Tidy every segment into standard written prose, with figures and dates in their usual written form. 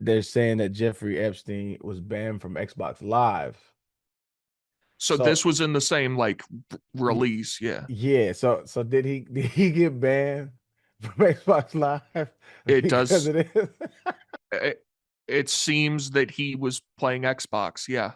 they're saying that Jeffrey Epstein was banned from Xbox Live. So So this was in the same like y- release, yeah. yeah, so did he get banned from Xbox Live It because does. of this? It, it seems that he was playing Xbox, yeah.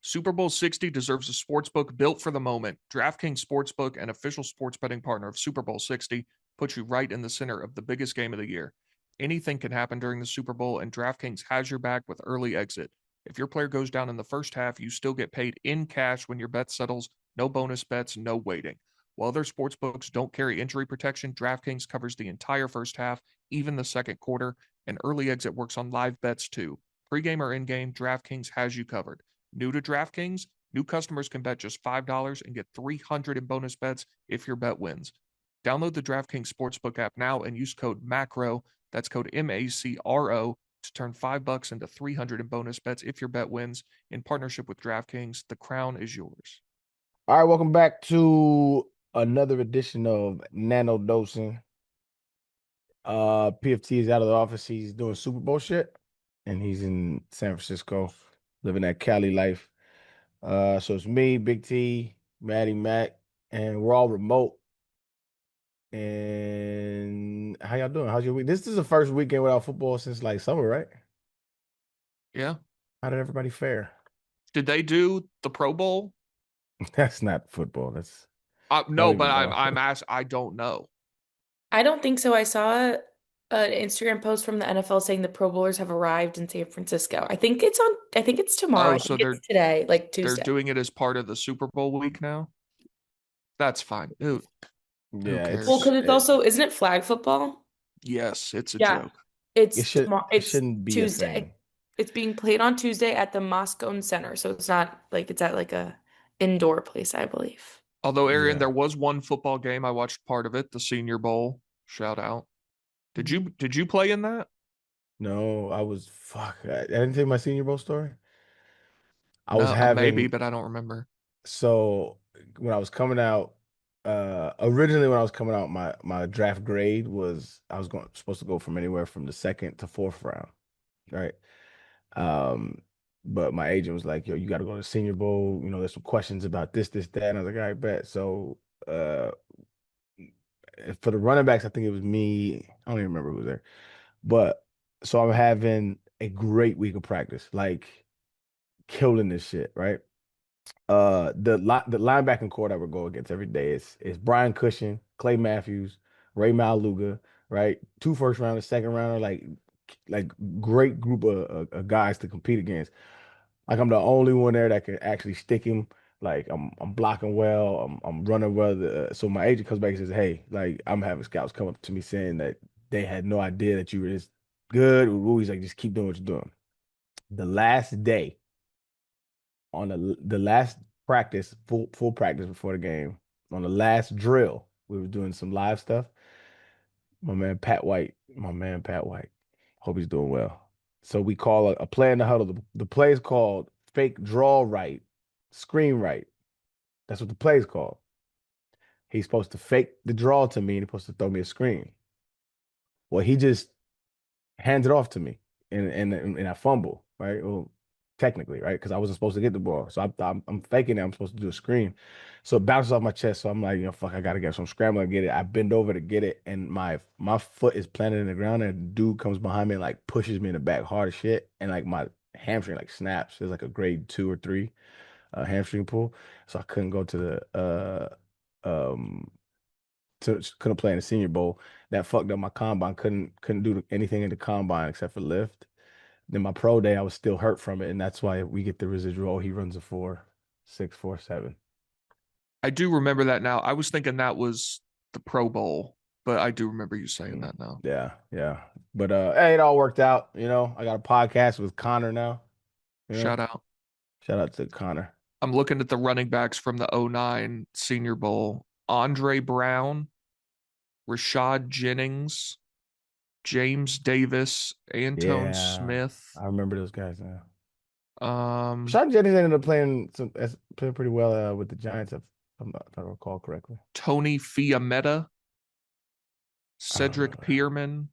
Super Bowl 60 deserves a sportsbook built for the moment. DraftKings Sportsbook, an official sports betting partner of Super Bowl 60, puts you right in the center of the biggest game of the year. Anything can happen during the Super Bowl, and DraftKings has your back with early exit. If your player goes down in the first half, you still get paid in cash when your bet settles. No bonus bets, no waiting. While other sportsbooks don't carry injury protection, DraftKings covers the entire first half, even the second quarter, and early exit works on live bets too. Pre-game or in-game, DraftKings has you covered. New to DraftKings, new customers can bet just $5 and get 300 in bonus bets if your bet wins. Download the DraftKings Sportsbook app now and use code MACRO, that's code MACRO, to turn $5 into 300 in bonus bets if your bet wins. In partnership with DraftKings, the crown is yours. All right, welcome back to another edition of Nano Dosing. PFT is out of the office. He's doing Super Bowl shit, and he's in San Francisco, living that Cali life. So it's me, Big T, Maddie Mac, and we're all remote. And how y'all doing? How's your week? This is the first weekend without football since like summer, right? Yeah. How did everybody fare? Did they do the Pro Bowl? That's not football. That's I No, don't but even I'm know. I'm asked. I don't know. I don't think so. I saw an Instagram post from the NFL saying the Pro Bowlers have arrived in San Francisco. I think it's tomorrow. Oh, I so think it's today, like they're Tuesday. doing it as part of the Super Bowl week now. That's fine. Who Yeah, Well, cares? because it's also, isn't it flag football? Yes, it's a Yeah. joke. it It's should tomorrow. it It's shouldn't be a Tuesday. thing. It's being played on Tuesday at the Moscone Center. So it's not like it's at like a indoor place, I believe. Although, Arian, Yeah. there was one football game I watched part of it, the Senior Bowl. Shout out. Did you play in that? No, I didn't tell you my Senior Bowl story. I was No, maybe, having but I don't remember. so when I was coming out, originally when I was coming out, my draft grade was I was going supposed to go from anywhere from the second to fourth round, right? Um, but my agent was like, "Yo, you got to go to the Senior Bowl. You know, there's some questions about this, that." And I was like, "All right, bet." So, for the running backs, I think it was me. I don't even remember who was there, but so I'm having a great week of practice, like killing this shit, right? The linebacking core that we go against every day is Brian Cushing, Clay Matthews, Ray Maluga, right? Two first round, second rounder, like great group of guys to compete against. Like I'm the only one there that can actually stick him. Like I'm blocking well, I'm running well. So my agent comes back and says, "Hey, like I'm having scouts come up to me saying that they had no idea that you were this good." He's like, "Just keep doing what you're doing." The last day on the last practice, full practice before the game, on the last drill, we were doing some live stuff. My man Pat White, hope he's doing well. So we call a play in the huddle. The play is called fake draw right, screen right. That's what the play is called. He's supposed to fake the draw to me and he's supposed to throw me a screen. Well, he just hands it off to me and I fumble, right? Well, technically, right? Because I wasn't supposed to get the ball. So I'm faking it. I'm supposed to do a screen. So it bounces off my chest. So I'm like, fuck, I gotta get it. So I'm scrambling to get it. I bend over to get it, and my foot is planted in the ground, and a dude comes behind me and like pushes me in the back hard as shit. And like my hamstring like snaps. It's like a grade 2 or 3 hamstring pull. So I couldn't go to the um couldn't play in the Senior Bowl. That fucked up my combine. Couldn't do anything in the combine except for lift. Then my pro day, I was still hurt from it, and that's why we get the residual. He runs a 4.647. I do remember that now. I was thinking that was the Pro Bowl, but I do remember you saying Mm, that now. yeah, yeah. But hey, it all worked out. I got a podcast with Connor now. You know, Shout out. shout out to Connor. I'm looking at the running backs from the '09 Senior Bowl. Andre Brown, Rashad Jennings, James Davis, Antone Yeah, Smith, I remember those guys now. Um, Sean Jennings ended up playing pretty well with the Giants, if I recall correctly. Tony Fiametta, I don't Cedric remember. Pierman,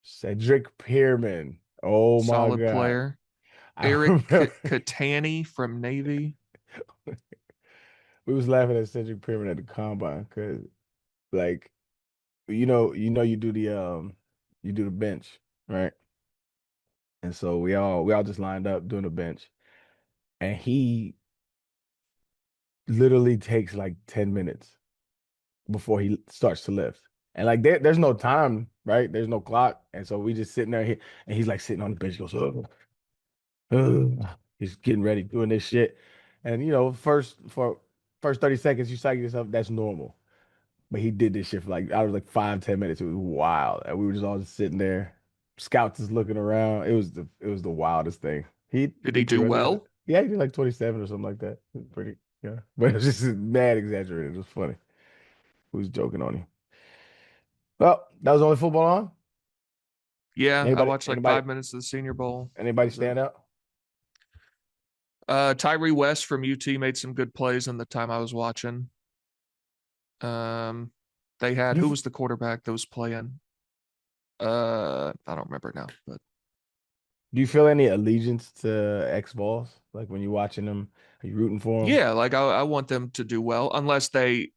Cedric Pierman. Oh my solid God. player. I Eric remember Catani from Navy. we was laughing at Cedric Pierman at the combine because like you do the bench, right? And so we all just lined up doing the bench. And he literally takes like 10 minutes before he starts to lift. And like there's no time, right? There's no clock. And so we just sitting there and he's like sitting on the bench, goes, he's getting ready, doing this shit. And for first 30 seconds, you psych yourself, that's normal. But he did this shit for like I was like 5, 10 minutes. It was wild. And we were just all just sitting there. Scouts just looking around. It was the wildest thing. He Did he did pretty do well. well? Yeah, he did like 27 or something like that. It was pretty, yeah. But it was just mad exaggerated. It was funny. Who was joking on him? Well, that was the only football on. Yeah, I Anybody, watched like anybody, 5 minutes of the Senior Bowl. That anybody was it. stand out? Tyree West from UT made some good plays in the time I was watching. Um, they had You who f- was the quarterback that was playing? I don't remember now, but do you feel any allegiance to X balls? Like when you're watching them, are you rooting for them? yeah, like I want them to do well, unless they.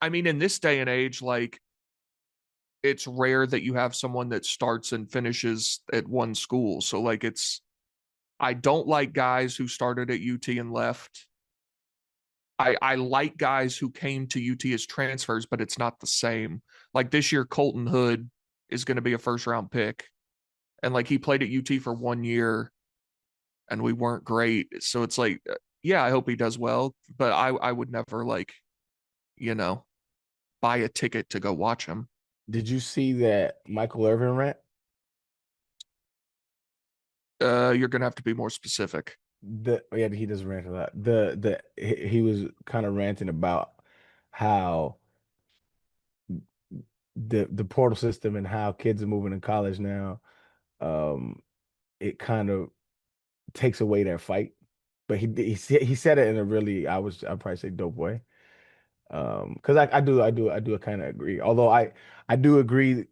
I mean, in this day and age, like it's rare that you have someone that starts and finishes at one school. So like I don't like guys who started at UT and left. I like guys who came to UT as transfers, but it's not the same. Like this year, Colton Hood is going to be a first round pick. And like he played at UT for 1 year and we weren't great. So it's like, yeah, I hope he does well, but I would never like, you know, buy a ticket to go watch him. Did you see that Michael Irvin rant? You're gonna have to be more specific. Yeah, he does rant a lot. He was kind of ranting about how the portal system and how kids are moving to college now. Um, it kind of takes away their fight. But he said it in a really I'd probably say dope way. Because I do kind of agree. Although I do agree,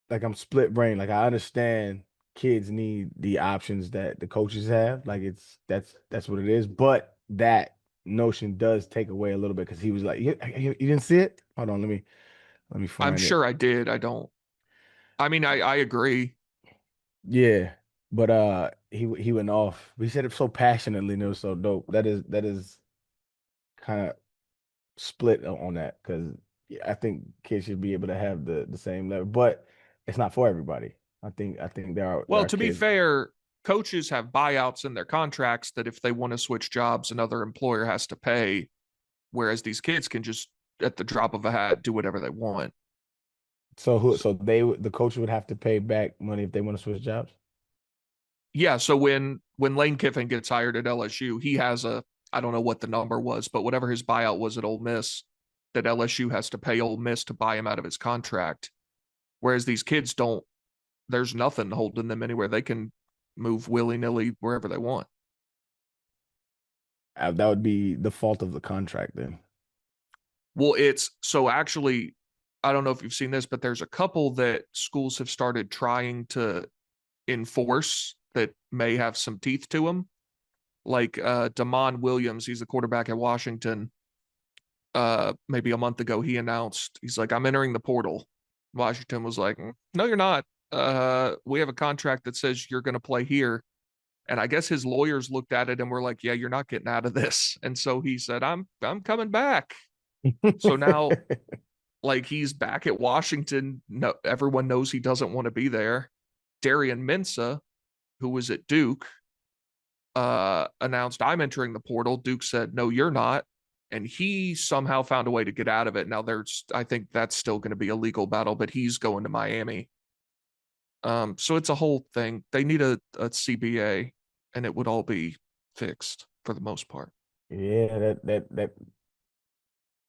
like I'm split brain. Like I understand kids need the options that the coaches have. Like that's what it is. But that notion does take away a little bit because he was like, you didn't see it? Hold on, let me I'm find it. sure I did. I don't. I mean, I agree. Yeah. But he went off. He said it so passionately and it was so dope. That is kind of split on that because I think kids should be able to have the same level, but it's not for everybody. I think there Well, are to be kids. fair, coaches have buyouts in their contracts that if they want to switch jobs, another employer has to pay, whereas these kids can just at the drop of a hat do whatever they want. So the coach would have to pay back money if they want to switch jobs. Yeah, so when Lane Kiffin gets hired at LSU, he has a I don't know what the number was, but whatever his buyout was at Ole Miss, that LSU has to pay Ole Miss to buy him out of his contract. Whereas these kids don't, there's nothing holding them anywhere. They can move willy nilly wherever they want. That would be the fault of the contract then. Well, it's so actually, I don't know if you've seen this, but there's a couple that schools have started trying to enforce that may have some teeth to them. Like Damon Williams, he's the quarterback at Washington. Maybe a month ago, he announced he's like, I'm entering the portal. Washington was like, no, you're not. We have a contract that says you're going to play here. And I guess his lawyers looked at it and were like, yeah, you're not getting out of this. And so he said, I'm coming back. So now like he's back at Washington. No, everyone knows he doesn't want to be there. Darian Mensah, who was at Duke, announced I'm entering the portal. Duke said, no, you're not. And he somehow found a way to get out of it. Now I think that's still going to be a legal battle, but he's going to Miami. So it's a whole thing. They need a CBA and it would all be fixed for the most part. Yeah, that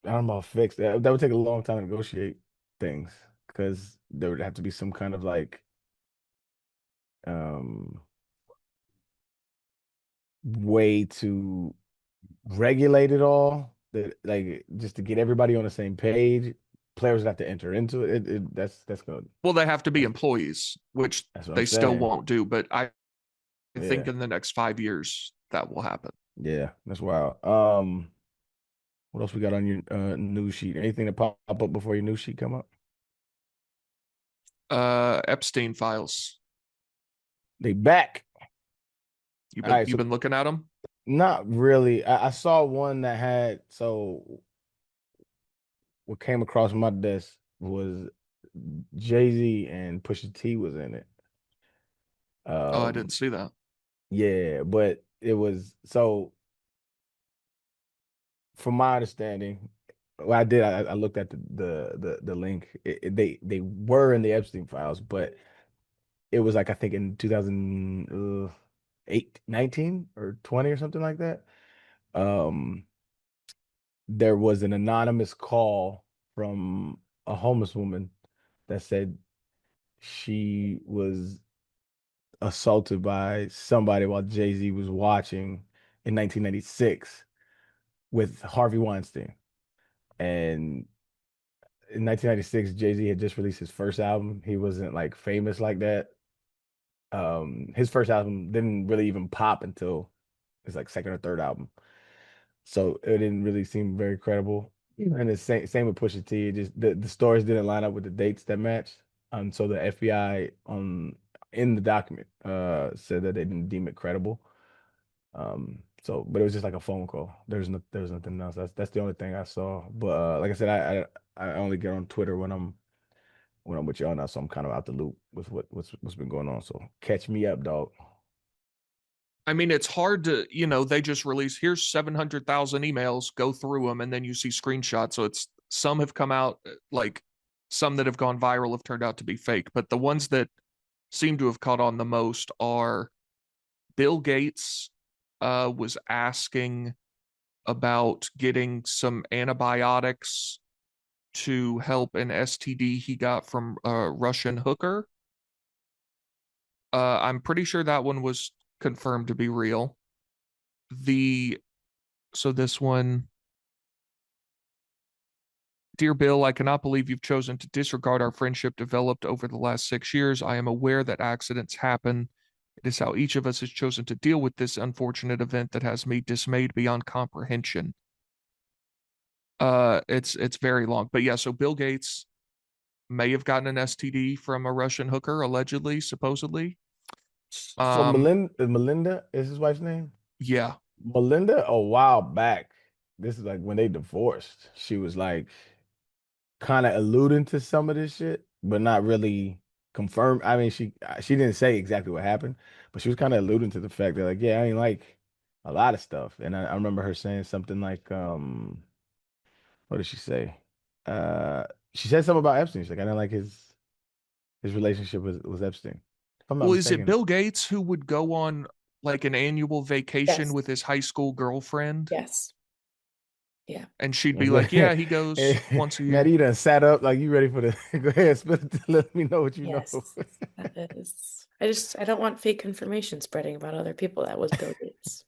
I don't know about fixed. That would take a long time to negotiate things because there would have to be some kind of, like, um way to regulate it all. That like just to get everybody on the same page. Players have to enter into it. That's good. Well, they have to be That's, employees, which that's what I'm they still saying. won't do. But I think Yeah, in the next 5 years that will happen. yeah, that's wild. What else we got on your news sheet? Anything that pop up before your news sheet come up? Epstein files. They back. You've All been right, you've so been looking at them. not really. I saw one that had what came across my desk was Jay-Z and Pusha T was in it. Oh, I didn't Um, see that. yeah, but it was so from my understanding, well, I did. I looked at the link. They were in the Epstein files, but it was like I think in 2008, 19 or 20 or something like that. Um, there was an anonymous call from a homeless woman that said she was assaulted by somebody while Jay-Z was watching in 1996 with Harvey Weinstein. And in 1996, Jay-Z had just released his first album. He wasn't like famous like that. His first album didn't really even pop until his like second or third album. So it didn't really seem very credible. And the same with Pusha T. It just the stories didn't line up with the dates that matched. So the FBI in the document said that they didn't deem it credible. But it was just like a phone call. There's nothing else. That's the only thing I saw. But like I said, I only get on Twitter when I'm with y'all now, so I'm kind of out the loop with what's been going on. So catch me up, dog. I mean, it's hard to, they just release here's 700,000 emails, go through them, and then you see screenshots. So it's some have come out like some that have gone viral have turned out to be fake, but the ones that seem to have caught on the most are Bill Gates was asking about getting some antibiotics to help an STD he got from a Russian hooker. I'm pretty sure that one was confirmed to be real. The so this one, dear Bill, I cannot believe you've chosen to disregard our friendship developed over the last 6 years. I am aware that accidents happen. It is how each of us has chosen to deal with this unfortunate event that has me dismayed beyond comprehension. It's very long, but yeah. So Bill Gates may have gotten an STD from a Russian hooker, allegedly, supposedly. So Um, Melinda is his wife's name. yeah. Melinda, a while back, this is like when they divorced. She was like kind of alluding to some of this shit, but not really confirmed. I mean, she didn't say exactly what happened, but she was kind of alluding to the fact that like, yeah, I ain't like a lot of stuff. And I remember her saying something like, what did she say? Uh, she said something about Epstein. She's like, I didn't like his relationship with Epstein. If I'm not Well, is it mistaken. Bill Gates who would go on like an annual vacation Yes. with his high school girlfriend? Yes. Yeah. And she'd be like, yeah, he goes Hey, once a Maddie, year. you done sat up like you ready for the go ahead, spit it, let me know what you know. Yes. That is. I don't want fake information spreading about other people. That was Bill Gates.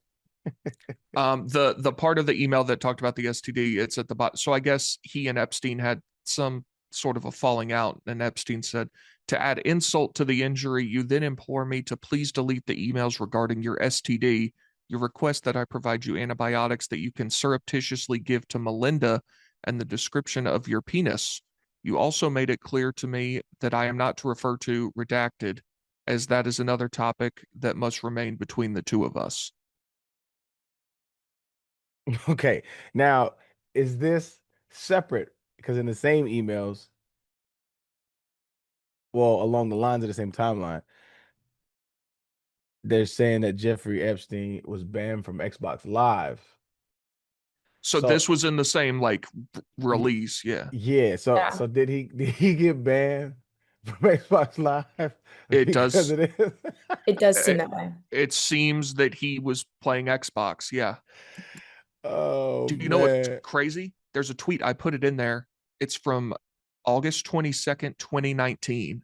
The part of the email that talked about the STD, it's at the bottom. So I guess he and Epstein had some sort of a falling out, and Epstein said, to add insult to the injury, you then implore me to please delete the emails regarding your STD. You request that I provide you antibiotics that you can surreptitiously give to Melinda and the description of your penis. You also made it clear to me that I am not to refer to redacted, as that is another topic that must remain between the two of us. Okay. Now, is this separate? Because in the same emails, well, along the lines of the same timeline, they're saying that Jeffrey Epstein was banned from Xbox Live. So So this was in the same like y- release, yeah. yeah, so Yeah. so did he get banned from Xbox Live It because does of this? It does seem it, that way. it seems that he was playing Xbox, yeah. Oh Do you know what's man. crazy? There's a tweet, I put it in there. It's from August 22nd, 2019.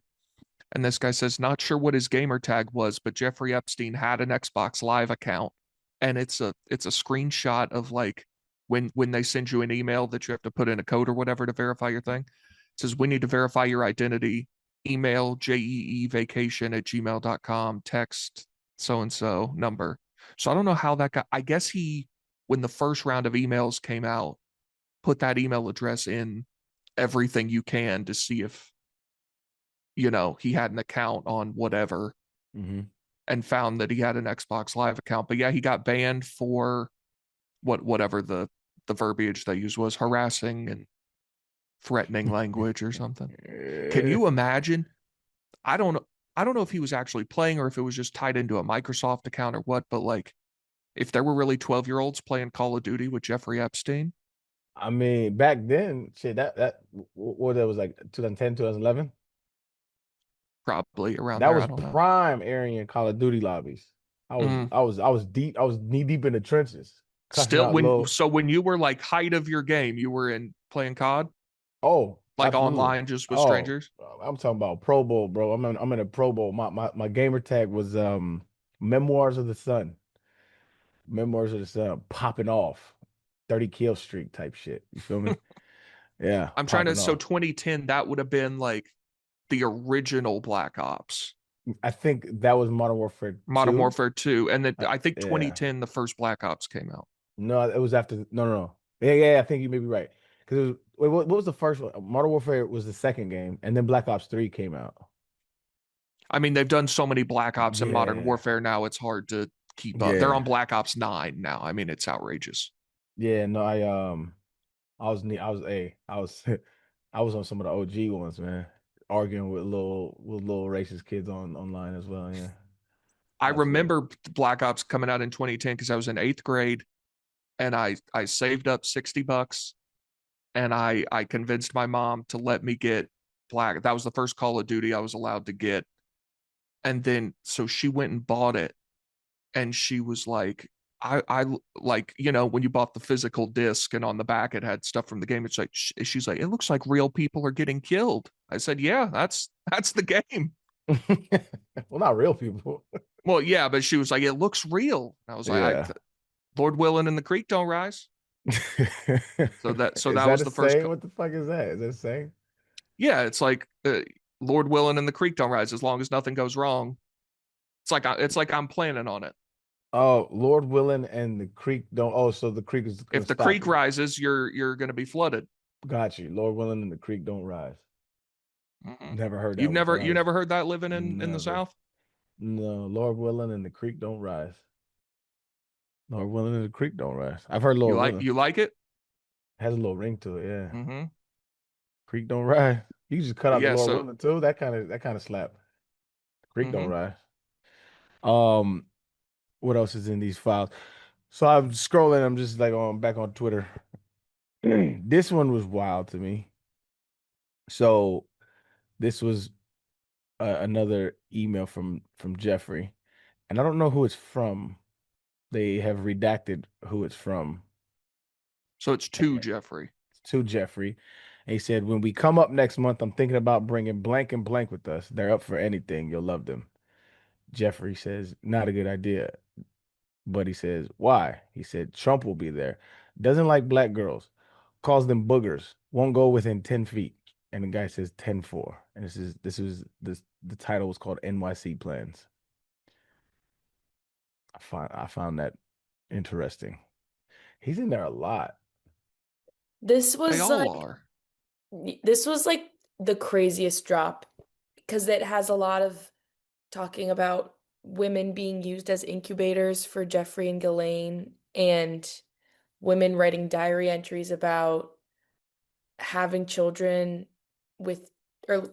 And this guy says, not sure what his gamer tag was, but Jeffrey Epstein had an Xbox Live account. and it's a screenshot of like when they send you an email that you have to put in a code or whatever to verify your thing. It says, we need to verify your identity. Email jeevacation@gmail.com, text so and so number. So I don't know how that got. I guess when the first round of emails came out, put that email address in everything you can to see if he had an account on whatever, and found that he had an Xbox Live account. But yeah, he got banned for whatever the verbiage they used was, harassing and threatening language or something. Can you imagine? I don't know. I don't know if he was actually playing or if it was just tied into a Microsoft account or what, but like if there were really 12-year-olds playing Call of Duty with Jeffrey Epstein. I mean, back then, shit, that what that was like 2010, 2011. Probably around That there. I was don't know. prime Arian Call of Duty lobbies. Mm. I was deep. I was knee deep in the trenches, cussing Still, out little. when you were like height of your game, you were in playing COD, Oh, like absolutely. online, just with Oh, strangers. I'm talking about Pro Bowl, bro. I'm in a Pro Bowl. My gamer tag was Memoirs of the Sun. Memoirs of the Sun, popping off. 30 kill streak type shit. You feel me? Yeah, I'm trying to. popping So off. 2010, that would have been like the original Black Ops, I think that was Modern Warfare Modern 2. Warfare 2, and then I think Yeah. 2010, the first Black Ops came out. No, it was after. No, no, no. Yeah, I think you may be right. Because it was. Wait, what was the first one? Modern Warfare was the second game, and then Black Ops 3 came out. I mean, they've done so many Black Ops and Modern Yeah. Warfare now, it's hard to keep up. They're on Yeah. Black Ops 9 now. I mean, it's outrageous. Yeah, no, I was I was on some of the OG ones, man. Arguing with little racist kids online as well. Yeah. I Absolutely. remember Black Ops coming out in 2010 because I was in eighth grade, and I saved up $60, and I convinced my mom to let me get Black. That was the first Call of Duty I was allowed to get. And then so she went and bought it, and she was like, I like, when you bought the physical disc and on the back it had stuff from the game, it's like she's like, it looks like real people are getting killed. I said, yeah, that's the game. Well, not real people. Well, yeah, but she was like, it looks real. And I was like, Yeah. Lord willing and the creek don't rise. So Is that that was a the first. saying? What the fuck is that? Is that a saying? Yeah, it's like Lord willing and the creek don't rise as long as nothing goes wrong. It's like I'm planning on it. Oh, Lord willing, and the creek don't. Oh, so the creek is gonna If the stop creek you. rises, you're going to be flooded. Got you. Lord willing, and the creek don't rise. Mm-mm. Never heard that You've one, so never that you was never heard that living in the never. South? No, Lord willing, and the creek don't rise. Lord willing, and the creek don't rise. I've heard Lord willing. You like it? Has a little ring to it, yeah. Mm-hmm. Creek don't rise. You just cut But out the yeah, Lord so willing too. That kind of slap. Creek don't mm-hmm. rise. Um, what else is in these files? So I'm scrolling. I'm just like on back on Twitter. This one was wild to me. So this was another email from Jeffrey, and I don't know who it's from. They have redacted who it's from So it's two, Jeffrey. to Jeffrey. And he said, "When we come up next month, I'm thinking about bringing blank and blank with us. They're up for anything. You'll love them." Jeffrey says, "Not a good idea." But he says, "Why?" He said, "Trump will be there. Doesn't like black girls. Calls them boogers. Won't go within 10 feet." And the guy says 10-4. And the title was called NYC Plans. I found that interesting. He's in there a lot. This They was all like are. this was like the craziest drop because it has a lot of talking about women being used as incubators for Jeffrey and Ghislaine and women writing diary entries about having children with or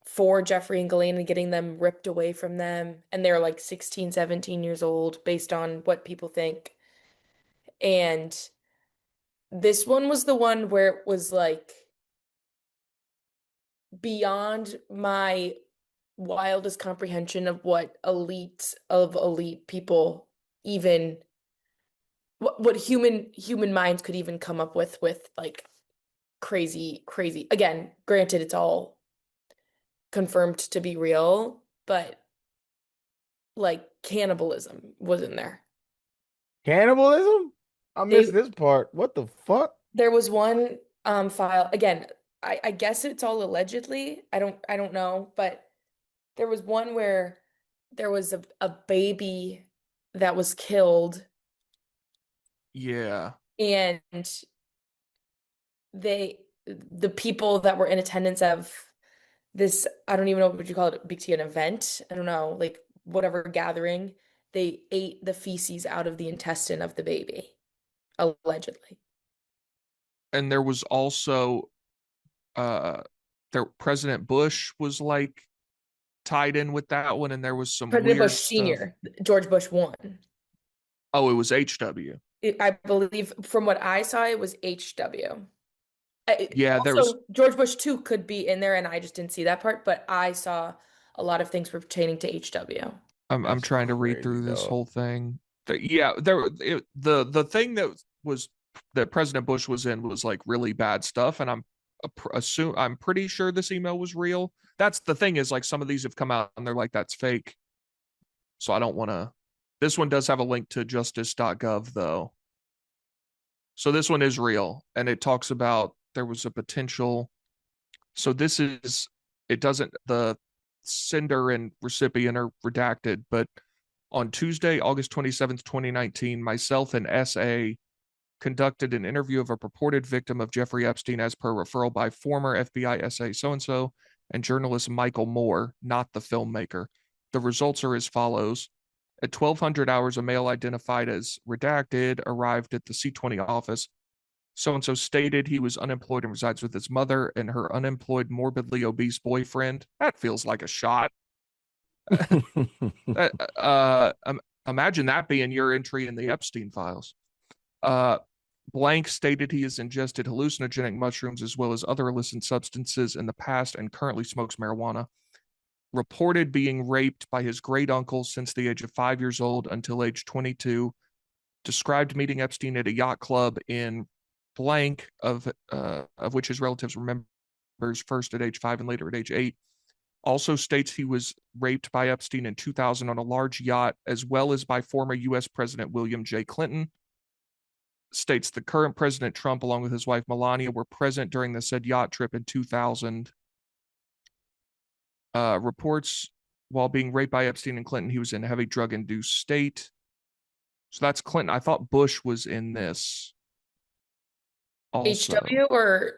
for Jeffrey and Ghislaine and getting them ripped away from them. And they're like 16, 17 years old based on what people think. And this one was the one where it was like beyond my wildest comprehension of what elites of elite people even what human minds could even come up with like crazy. Again, granted it's all confirmed to be real, but like cannibalism was in there. Cannibalism? I They missed this part. What the fuck? There was one file again. I guess it's all allegedly. I don't know, but there was one where there was a baby that was killed, Yeah. and the people that were in attendance of this, I don't even know what you call it, Big T, an event. I don't know, like whatever gathering, they ate the feces out of the intestine of the baby, allegedly. And there was also uh there President Bush was like tied in with that one, and there was some President Bush weird stuff. Sr., George Bush 1. Oh, it was HW. I believe from what I saw, it was HW. Yeah, there was Also, George Bush 2 could be in there, and I just didn't see that part, but I saw a lot of things pertaining to HW. I'm That's trying to read crazy, through this dog. whole thing. Yeah, the thing that President Bush was in was like really bad stuff, and I'm pretty sure this email was real. That's the thing, is like some of these have come out and they're like that's fake. So I don't want to. This one does have a link to justice.gov though. So this one is real, and it talks about there was a potential. So this is, it doesn't, the sender and recipient are redacted, but on Tuesday, August 27th, 2019, myself and SA conducted an interview of a purported victim of Jeffrey Epstein as per referral by former FBI SA so and so and journalist Michael Moore, not the filmmaker. The results are as follows. At 1200 hours, a male identified as redacted arrived at the C20 office. So and so stated he was unemployed and resides with his mother and her unemployed, morbidly obese boyfriend. That feels like a shot. That, imagine that being your entry in the Epstein files. Uh, Blank stated he has ingested hallucinogenic mushrooms as well as other illicit substances in the past and currently smokes marijuana. Reported being raped by his great uncle since the age of 5 years old until age 22. Described meeting Epstein at a yacht club in blank, of which his relatives were members, first at age 5 and later at age 8. Also states he was raped by Epstein in 2000 on a large yacht, as well as by former U.S. President William J. Clinton. States the current President Trump, along with his wife Melania, were present during the said yacht trip in 2000. Reports while being raped by Epstein and Clinton, he was in a heavy drug-induced state. So that's Clinton. I thought Bush was in this also. HW or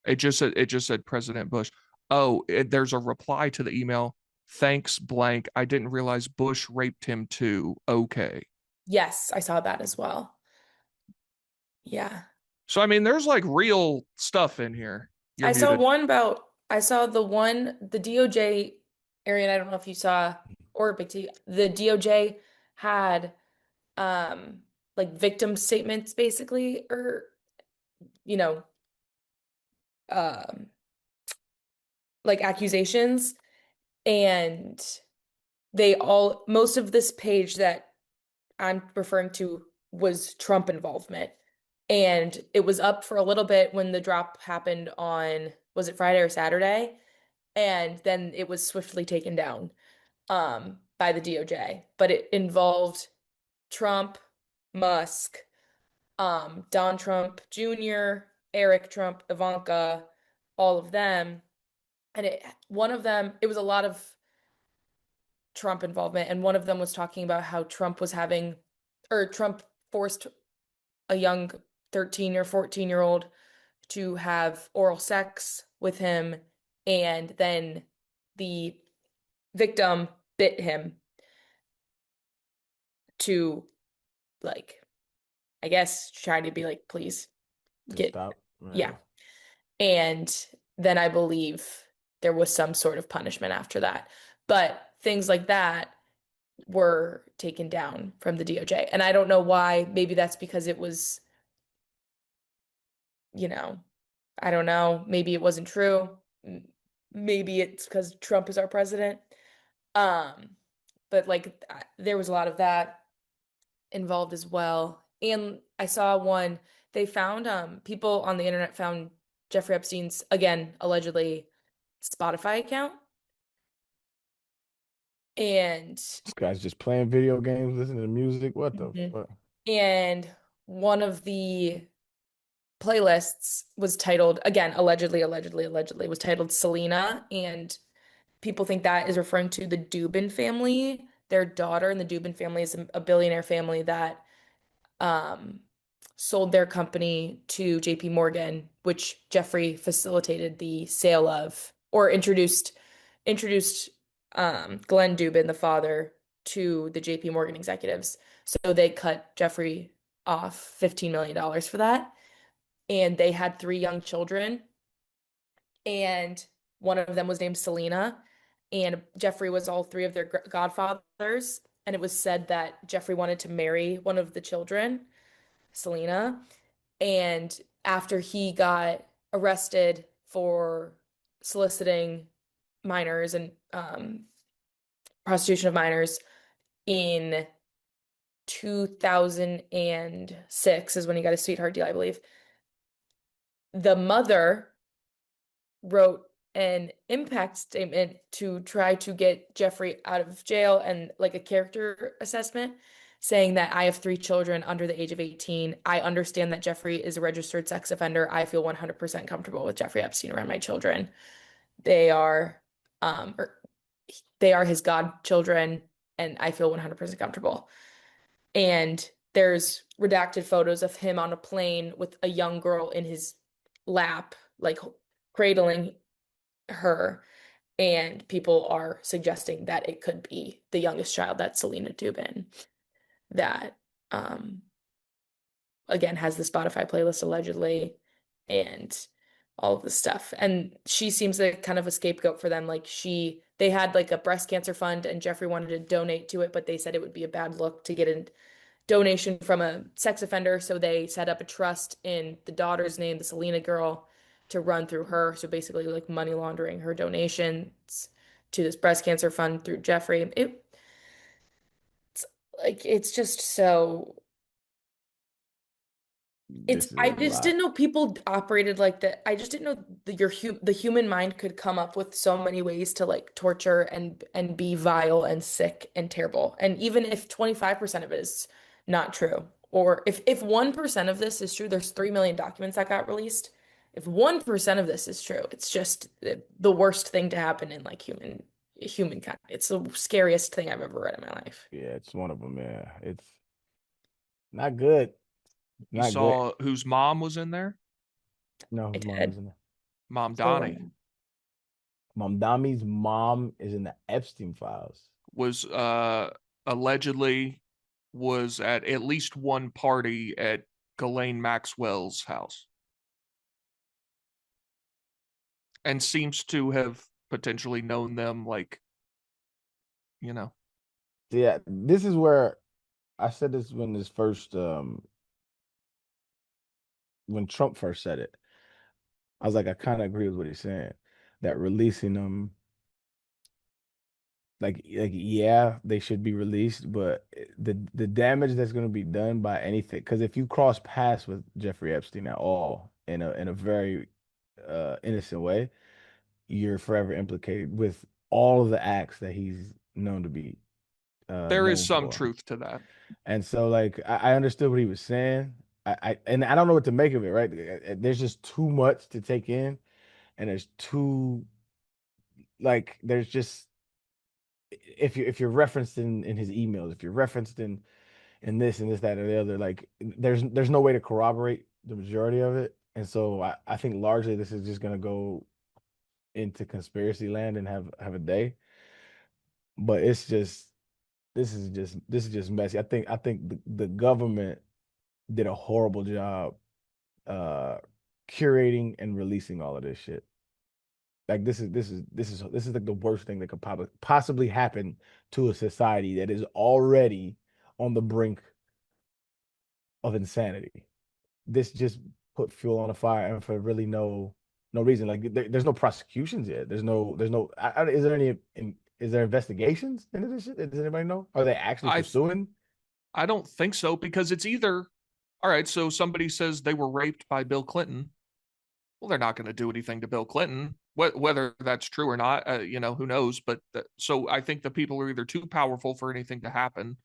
It just said President Bush. Oh, there's a reply to the email. Thanks, blank. I didn't realize Bush raped him too. Okay. yes, I saw that as well. Yeah. So I mean, there's like real stuff in here. You're I saw muted. one about I saw the DOJ, Arian, I don't know if you saw, or Big T, the DOJ had like victim statements basically, or you know, um like accusations, and most of this page that I'm referring to was Trump involvement. And it was up for a little bit when the drop happened on, was it Friday or Saturday? And then it was swiftly taken down by the DOJ. But it involved Trump, Musk, Don Trump Jr., Eric Trump, Ivanka, all of them. And one of them, it was a lot of Trump involvement, and one of them was talking about how Trump forced a young 13 or 14-year-old to have oral sex with him, and then the victim bit him to, like, I guess try to be like, please To get, stop. yeah. And then I believe there was some sort of punishment after that. But things like that were taken down from the DOJ. And I don't know why. Maybe that's because it was, I don't know. Maybe it wasn't true. Maybe it's because Trump is our president. Um, but like there was a lot of that involved as well. And I saw one, they found people on the internet found Jeffrey Epstein's, again, allegedly Spotify account. And This guy's just playing video games, listening to music. What the Mhm. fuck? And one of the playlists was titled, again, allegedly, was titled Selena. And people think that is referring to the Dubin family, their daughter. And the Dubin family is a billionaire family that um, sold their company to JP Morgan, which Jeffrey facilitated the sale of, or introduced Glenn Dubin, the father, to the JP Morgan executives. So they cut Jeffrey off $15 million for that. And they had three young children, and one of them was named Selena. And Jeffrey was all three of their godfathers. And it was said that Jeffrey wanted to marry one of the children, Selena. And after he got arrested for soliciting minors and prostitution of minors in 2006 is when he got a sweetheart deal, I believe. The mother wrote an impact statement to try to get Jeffrey out of jail and like a character assessment saying that I have three children under the age of 18. I understand that Jeffrey is a registered sex offender. I feel 100% comfortable with Jeffrey Epstein around my children. They are they are his godchildren, and I feel 100% comfortable. And there's redacted photos of him on a plane with a young girl in his lap, like cradling her. And people are suggesting that it could be the youngest child, that's Selena Dubin, that again has the Spotify playlist allegedly and all of this stuff. And she seems like kind of a scapegoat for them. Like they had like a breast cancer fund and Jeffrey wanted to donate to it, but they said it would be a bad look to get a donation from a sex offender. So they set up a trust in the daughter's name, the Selena girl, to run through her. So basically like money laundering her donations to this breast cancer fund through Jeffrey. It's like, it's just so This is I a just lot. didn't know people operated like that. I just didn't know the human mind could come up with so many ways to like torture and be vile and sick and terrible. And even if 25% of it is not true, or if 1% of this is true, there's 3 million documents that got released. If 1% of this is true, it's just the worst thing to happen in like humankind. It's the scariest thing I've ever read in my life. Yeah, it's one of them. Yeah, it's not good. You Not good. saw whose mom was in there? No, I his mom did. is in there. Mom So Donnie Mom Dami's mom is in the Epstein files. was allegedly was at least one party at Ghislaine Maxwell's house and seems to have potentially known them, like, you know. Yeah, this is where I said this when Trump first said it. I was like, I kind of agree with what he's saying. That releasing them, like yeah, they should be released, but the damage that's going to be done by anything, because if you cross paths with Jeffrey Epstein at all in a very innocent way, you're forever implicated with all of the acts that he's known to be There is known some for. truth to that. And so like I understood what he was saying. And I don't know what to make of it, right? There's just too much to take in, and there's just if you're referenced in his emails, if you're referenced in this and this, that, or the other, like there's no way to corroborate the majority of it. And so I think largely this is just gonna go into conspiracy land and have a day. But this is just messy. I think the government did a horrible job uh curating and releasing all of this shit. Like this is like the worst thing that could possibly happen to a society that is already on the brink of insanity. This just put fuel on the fire, and for really no reason. Like there's no prosecutions yet. There's no. Is there is there investigations into this shit? Does anybody know? Are they actually I pursuing? I don't think so, because it's either, all right, so somebody says they were raped by Bill Clinton. Well, they're not going to do anything to Bill Clinton. Whether that's true or not, who knows? But so I think the people are either too powerful for anything to happen,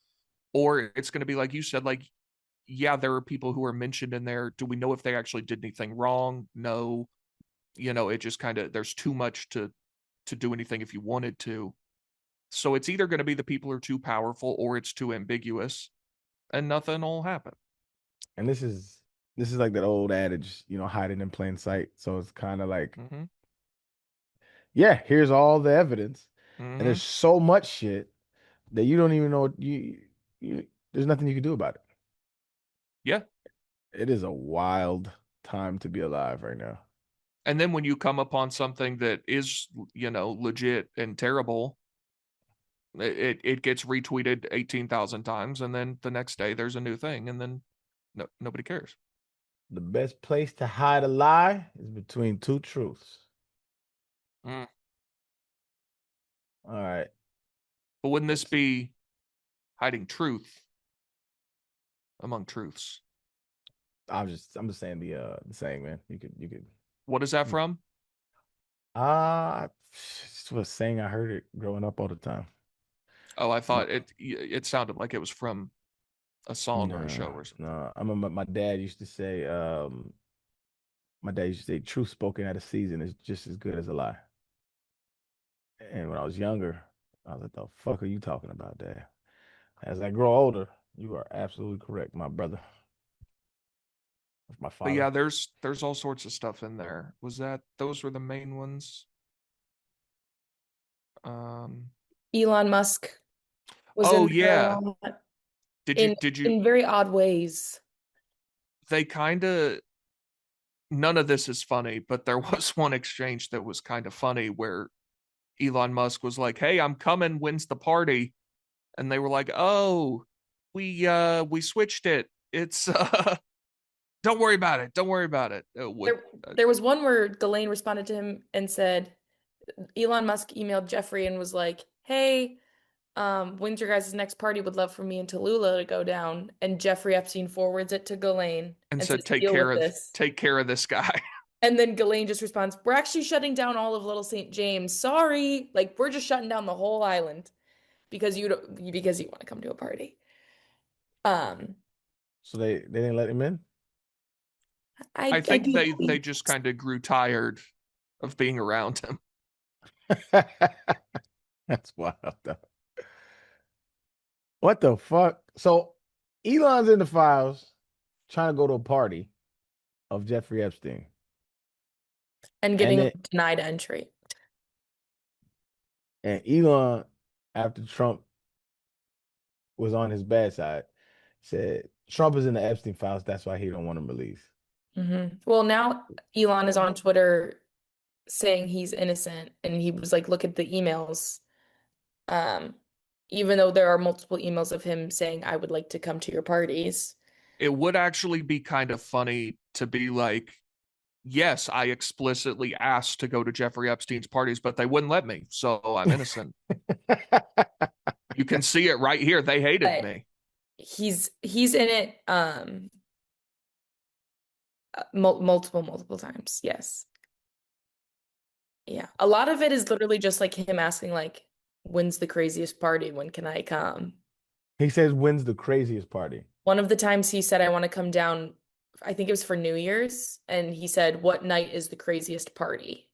or it's going to be like you said, like yeah, there are people who are mentioned in there. Do we know if they actually did anything wrong? No. It just kind of, there's too much to do anything if you wanted to. So it's either going to be the people are too powerful or it's too ambiguous, and nothing will happen. And this is like that old adage, hiding in plain sight. So it's kind of like, Mm-hmm. yeah, here's all the evidence, and Mm-hmm. there's so much shit that you don't even know you there's nothing you can do about it. Yeah. It is a wild time to be alive right now. And then when you come upon something that is, legit and terrible, it gets retweeted 18,000 times, and then the next day there's a new thing, and then nobody cares. The best place to hide a lie is between two truths. Mm. All right. But wouldn't this be hiding truth among truths? I'm just saying the saying, man. You could What is that from? It's a saying I heard it growing up all the time. Oh, I My, thought it sounded like it was from a song or a show no, or something. no. I remember my dad used to say, truth spoken out of season is just as good as a lie. And when I was younger, I was like, the fuck are you talking about, Dad? As I grow older, you are absolutely correct, my brother. That's my But father. yeah, there's all sorts of stuff in there. Those were the main ones? Um Elon Musk was oh in there a yeah. lot Did you in did you in very odd ways. they kind of none of this is funny, but there was one exchange that was kind of funny where Elon Musk was like, "Hey, I'm coming, wins the party." And they were like, "Oh, we switched it. It's don't worry about it. Don't worry about it." There was one where Ghislaine responded to him and said, Elon Musk emailed Jeffrey and was like, "Hey, when's your guys' next party? Would love for me and Tallulah to go down." And Jeffrey Epstein forwards it to Ghislaine and and said, says, "Deal with this." take care of this guy." And then Ghislaine just responds, "We're actually shutting down all of Little St. James. Sorry. Like, we're just shutting down the whole island because you want to come to a party." Um, So they didn't let him in? I I think do they believe just kind of grew tired of being around him. That's wild though. What the fuck? So Elon's in the files trying to go to a party of Jeffrey Epstein. and And getting then denied entry. and Elon, after Trump was on his bad side, said Trump is in the Epstein files. That's why he don't want him released. Well, now Elon is on Twitter saying he's innocent, and he was like, "Look at the emails." Um, Even though there are multiple emails of him saying, "I would like to come to your parties." It would actually be kind of funny to be like, "Yes, I explicitly asked to go to Jeffrey Epstein's parties, but they wouldn't let me, so I'm innocent." You can see it right here. They hated But me. he's in it multiple times. Yes. Yeah. A lot of it is literally just like him asking like, "When's the craziest party? When can I come?" He says, when's the craziest party? One of the times he said, "I want to come down," I think it was for New Year's, and he said, "What night is the craziest party?"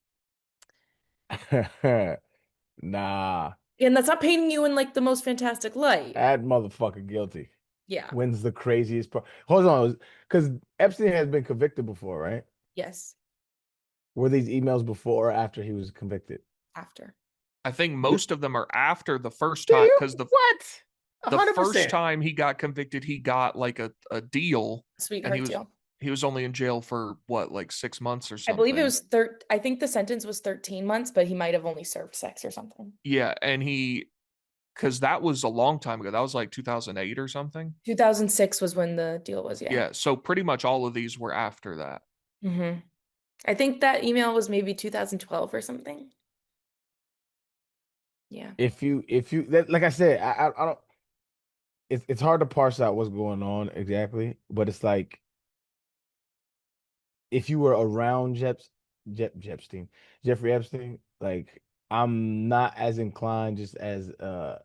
Nah, And that's not painting you in like the most fantastic light. that motherfucker guilty. Yeah. When's the craziest part? Hold on, because Epstein has been convicted before, right? Yes. Were these emails before or after he was convicted? After. I think most of them are after the first time, Damn, because what? the first 100%. time he got convicted, he got like a deal, and Sweetheart deal. he was only in jail for what, like 6 months or I believe it something. was I think the sentence was 13 months, but he might have only served 6 or something. Yeah, and because that was a long time ago. That was like 2008 or something. 2006 was when the deal was, yeah. Yeah, so pretty much all of these were after that. I think that email was maybe 2012 or something. Yeah. If you like I said, I don't. It's hard to parse out what's going on exactly, but it's like if you were around Jeffrey Epstein, like I'm not as inclined just as uh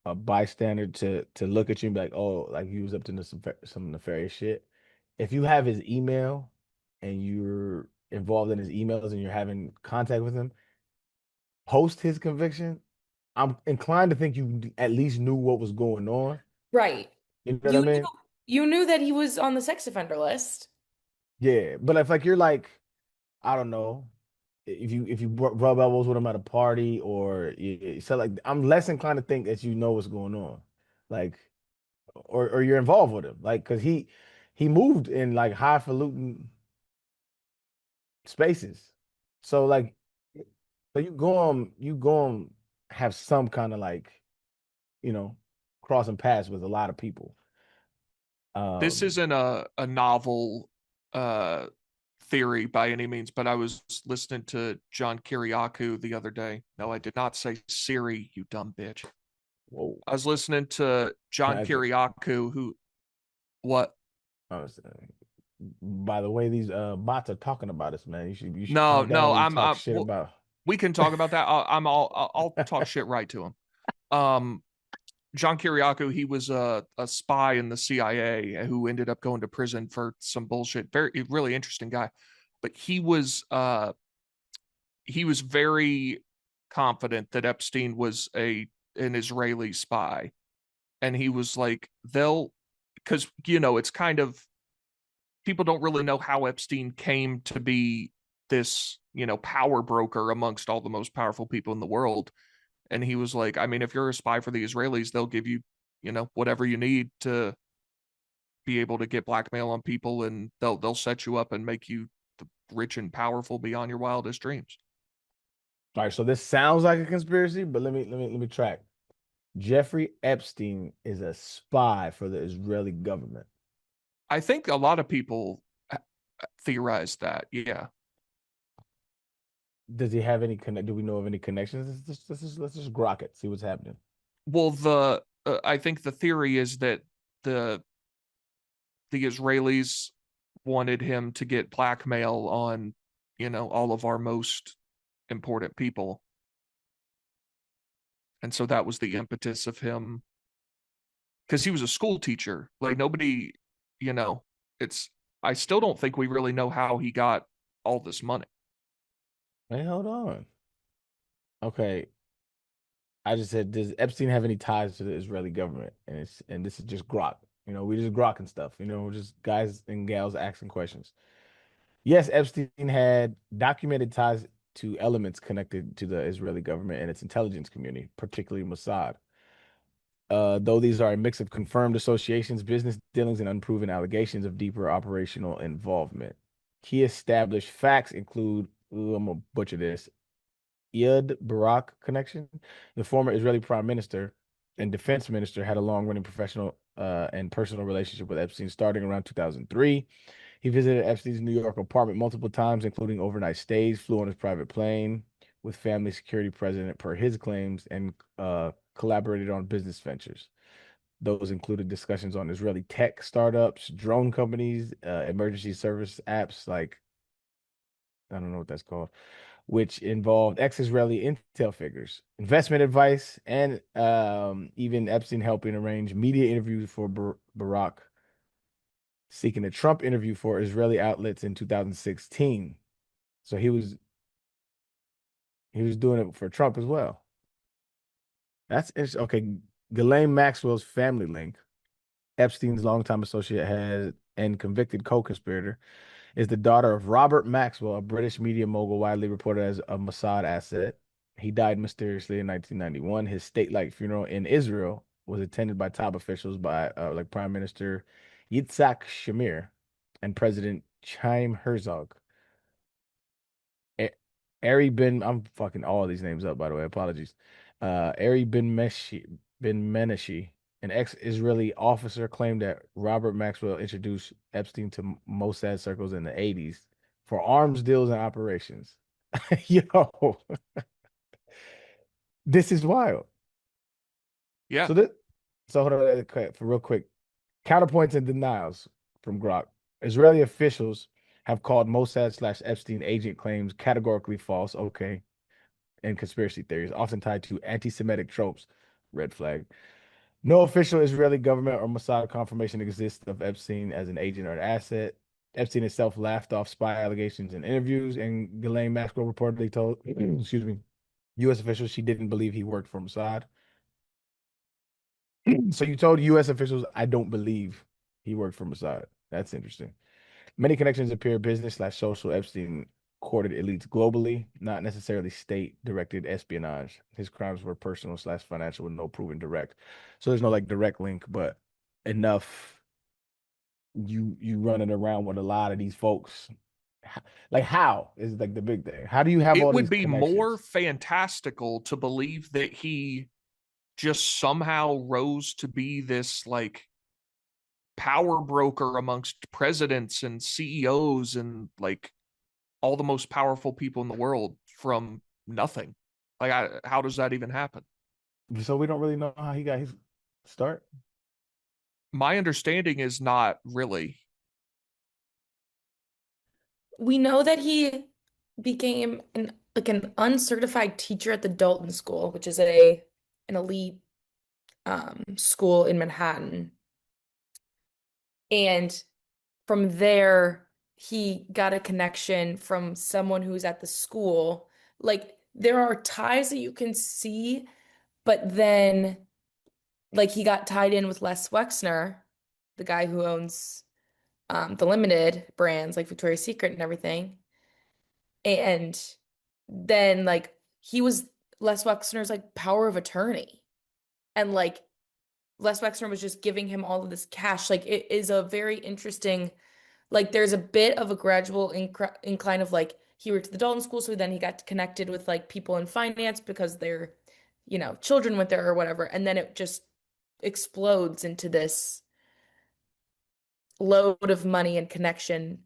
a bystander to look at you and be like, oh, like he was up to some nefarious shit. If you have his email and you're involved in his emails and you're having contact with him post his conviction, I'm inclined to think you at least knew what was going on. Right. You know what I You knew mean? you knew that he was on the sex offender list. Yeah, but if like you're like, I don't know, if you rub elbows with him at a party or so like I'm less inclined to think that you know what's going on, like or you're involved with him, like because he moved in like highfalutin spaces, so like so you go on have some kind of like you know crossing paths with a lot of people. This Um, isn't a novel uh theory by any means, but I was listening to John Kiriakou the other day. No, I did not say Siri, you dumb bitch. whoa, I was listening to John that's it. Kiriakou, who what? I was, by the way, these bots are talking about us, man. You should No, calm down no, when you talk shit well, about. we can talk about that. I'll talk shit right to him. Um, John Kiriakou, he was a spy in the CIA who ended up going to prison for some bullshit. Very really interesting guy, but he was very confident that Epstein was an Israeli spy, and he was like they'll because it's kind of people don't really know how Epstein came to be this power broker amongst all the most powerful people in the world. And he was like, I mean, if you're a spy for the Israelis, they'll give you whatever you need to be able to get blackmail on people, and they'll set you up and make you rich and powerful beyond your wildest dreams. All right, so this sounds like a conspiracy, but let me track. Jeffrey Epstein is a spy for the Israeli government. I think a lot of people theorize that. Yeah. Does he have any connect? Do we know of any connections? Let's just grok it. See what's happening. Well, the I think the theory is that the the Israelis wanted him to get blackmail on, all of our most important people. And so that was the impetus of him because he was a school teacher. Like nobody, you know, it's I still don't think we really know how he got all this money. Hey, hold on. Okay, I just said, does Epstein have any ties to the Israeli government? And this is just grok. We just grokking stuff. We're just guys and gals asking questions. Yes, Epstein had documented ties to elements connected to the Israeli government and its intelligence community, particularly Mossad. Though these are a mix of confirmed associations, business dealings, and unproven allegations of deeper operational involvement. Key established facts include, ooh, I'm gonna butcher this, Ehud Barak connection. The former Israeli prime minister and defense minister had a long-running professional and personal relationship with Epstein starting around 2003. He visited Epstein's New York apartment multiple times, including overnight stays, flew on his private plane with family security president per his claims, and collaborated on business ventures. Those included discussions on Israeli tech startups, drone companies, emergency service apps like, I don't know what that's called, which involved ex-Israeli intel figures, investment advice, and even Epstein helping arrange media interviews for Barack, seeking a Trump interview for Israeli outlets in 2016. So he was doing it for Trump as well. That's interesting. Okay, Ghislaine Maxwell's family link. Epstein's longtime associate has and convicted co-conspirator is the daughter of Robert Maxwell, a British media mogul widely reported as a Mossad asset. He died mysteriously in 1991. His state-like funeral in Israel was attended by top officials by like Prime Minister Yitzhak Shamir and President Chaim Herzog. A- Ari Ben, I'm fucking all these names up, by the way. Apologies. Ari Ben Menashi, an ex-Israeli officer, claimed that Robert Maxwell introduced Epstein to Mossad circles in the 80s for arms deals and operations. Yo, this is wild. Yeah. So hold on, for real quick. Counterpoints and denials from Grok. Israeli officials have called Mossad/Epstein agent claims categorically false. Okay. And conspiracy theories, often tied to anti-Semitic tropes. Red flag. No official Israeli government or Mossad confirmation exists of Epstein as an agent or an asset. Epstein himself laughed off spy allegations in interviews, and Ghislaine Maxwell reportedly told, excuse me, U.S. officials she didn't believe he worked for Mossad. So you told U.S. officials, I don't believe he worked for Mossad. That's interesting. Many connections appear business/social. Epstein courted elites globally, not necessarily state-directed espionage. His crimes were personal/financial with no proven direct. So there's no like direct link, but enough you running around with a lot of these folks. Like how is like the big thing. How do you have It all would these be more connections? fantastical to believe that he just somehow rose to be this like power broker amongst presidents and CEOs and like all the most powerful people in the world from nothing. Like, how does that even happen? So we don't really know how he got his start. My understanding is not really. We know that he became an uncertified teacher at the Dalton School, which is an elite school in Manhattan. And from there, he got a connection from someone who's at the school. Like there are ties that you can see, but then like he got tied in with Les Wexner, the guy who owns the limited brands like Victoria's Secret and everything. And then like he was Les Wexner's like power of attorney. And like Les Wexner was just giving him all of this cash. Like it is a very interesting, like there's a bit of a gradual incline of like he worked at the Dalton School, so then he got connected with like people in finance because their, children went there or whatever. And then it just explodes into this load of money and connection,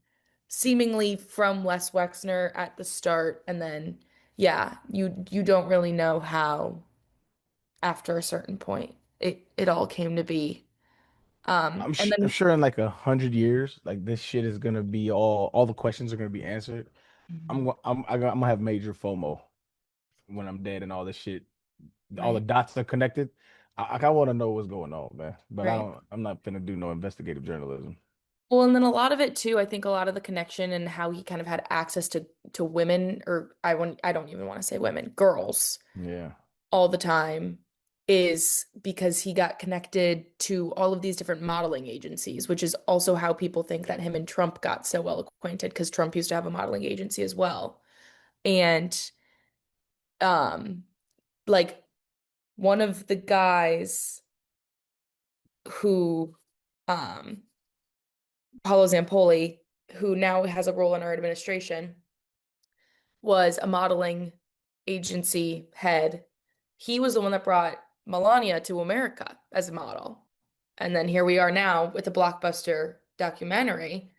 seemingly from Les Wexner at the start. And then, yeah, you don't really know how after a certain point it all came to be. And I'm then sure in like 100 years, like this shit is gonna be all the questions are gonna be answered. I'm gonna have major FOMO when I'm dead and all this shit, all the right, dots are connected. I kind of want to know what's going on, man. But right. I'm not gonna do no investigative journalism. Well, and then a lot of it too, I think a lot of the connection and how he kind of had access to women, or I don't even want to say women, girls Yeah, all the time is because he got connected to all of these different modeling agencies, which is also how people think that him and Trump got so well acquainted because Trump used to have a modeling agency as well. And um like one of the guys who um Paolo Zampoli, who now has a role in our administration, was a modeling agency head. He was the one that brought Melania to America as a model. And then here we are now with a blockbuster documentary,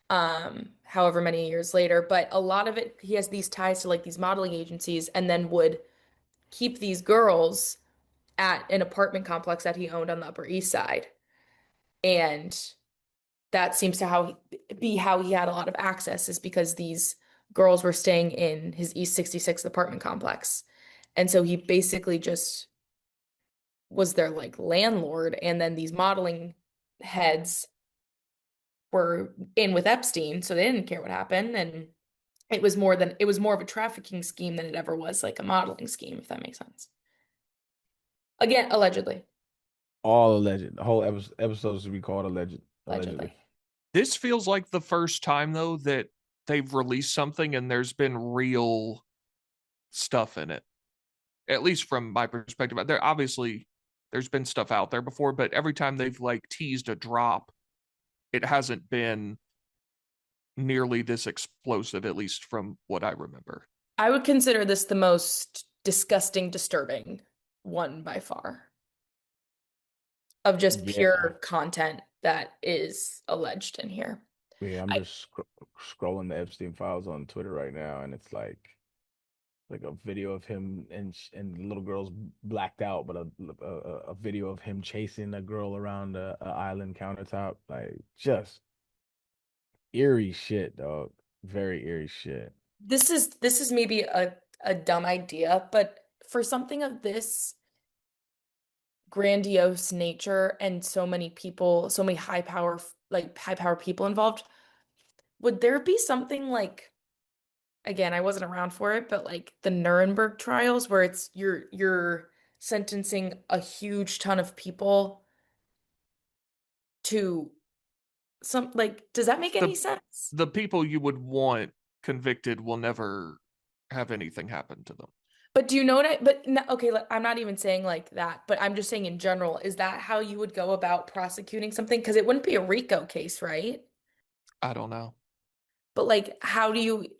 however many years later. But a lot of it, he has these ties to like these modeling agencies and then would keep these girls at an apartment complex that he owned on the Upper East Side. And that seems to be how he had a lot of access is because these girls were staying in his East 66 apartment complex. And so he basically just was their like landlord. And then these modeling heads were in with Epstein, so they didn't care what happened. And it was more of a trafficking scheme than it ever was like a modeling scheme, if that makes sense. Again, allegedly. all alleged. The whole episode should be called allegedly. Allegedly. This feels like the first time though that they've released something and there's been real stuff in it. At least from my perspective. There obviously there's been stuff out there before, but every time they've like teased a drop, it hasn't been nearly this explosive, at least from what I remember. I would consider this the most disgusting, disturbing one by far of just Yeah, pure content that is alleged in here. yeah. I'm I just scrolling the Epstein files on Twitter right now, and it's like a video of him and the little girl's blacked out, but a video of him chasing a girl around a island countertop, like just eerie shit, dog. Very eerie shit. this is maybe a dumb idea, but for something of this grandiose nature and so many people, so many high power people involved, would there be something like, again, I wasn't around for it, but like the Nuremberg trials where it's you're sentencing a huge ton of people to some, like, does that make any The sense? the people you would want convicted will never have anything happen to them. But do you know what but no, okay, I'm not even saying like that, but I'm just saying in general, is that how you would go about prosecuting something? Because it wouldn't be a RICO case, right? I don't know. But like,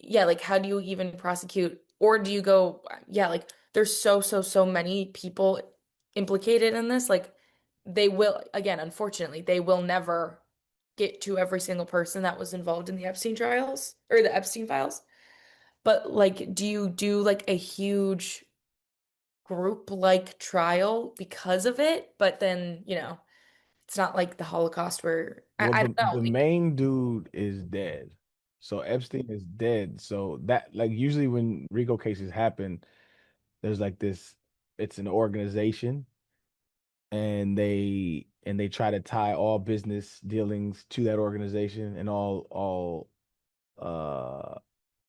yeah, like, how do you even prosecute? Or do you go, yeah, like, there's so many people implicated in this. Like, they will, again, unfortunately, they will never get to every single person that was involved in the Epstein trials or the Epstein files. But like, do you do like a huge group like trial because of it? But then, it's not like the Holocaust where Well, I the don't know. the main dude is dead. So Epstein is dead. So that like usually when RICO cases happen, there's like this, it's an organization and they try to tie all business dealings to that organization and uh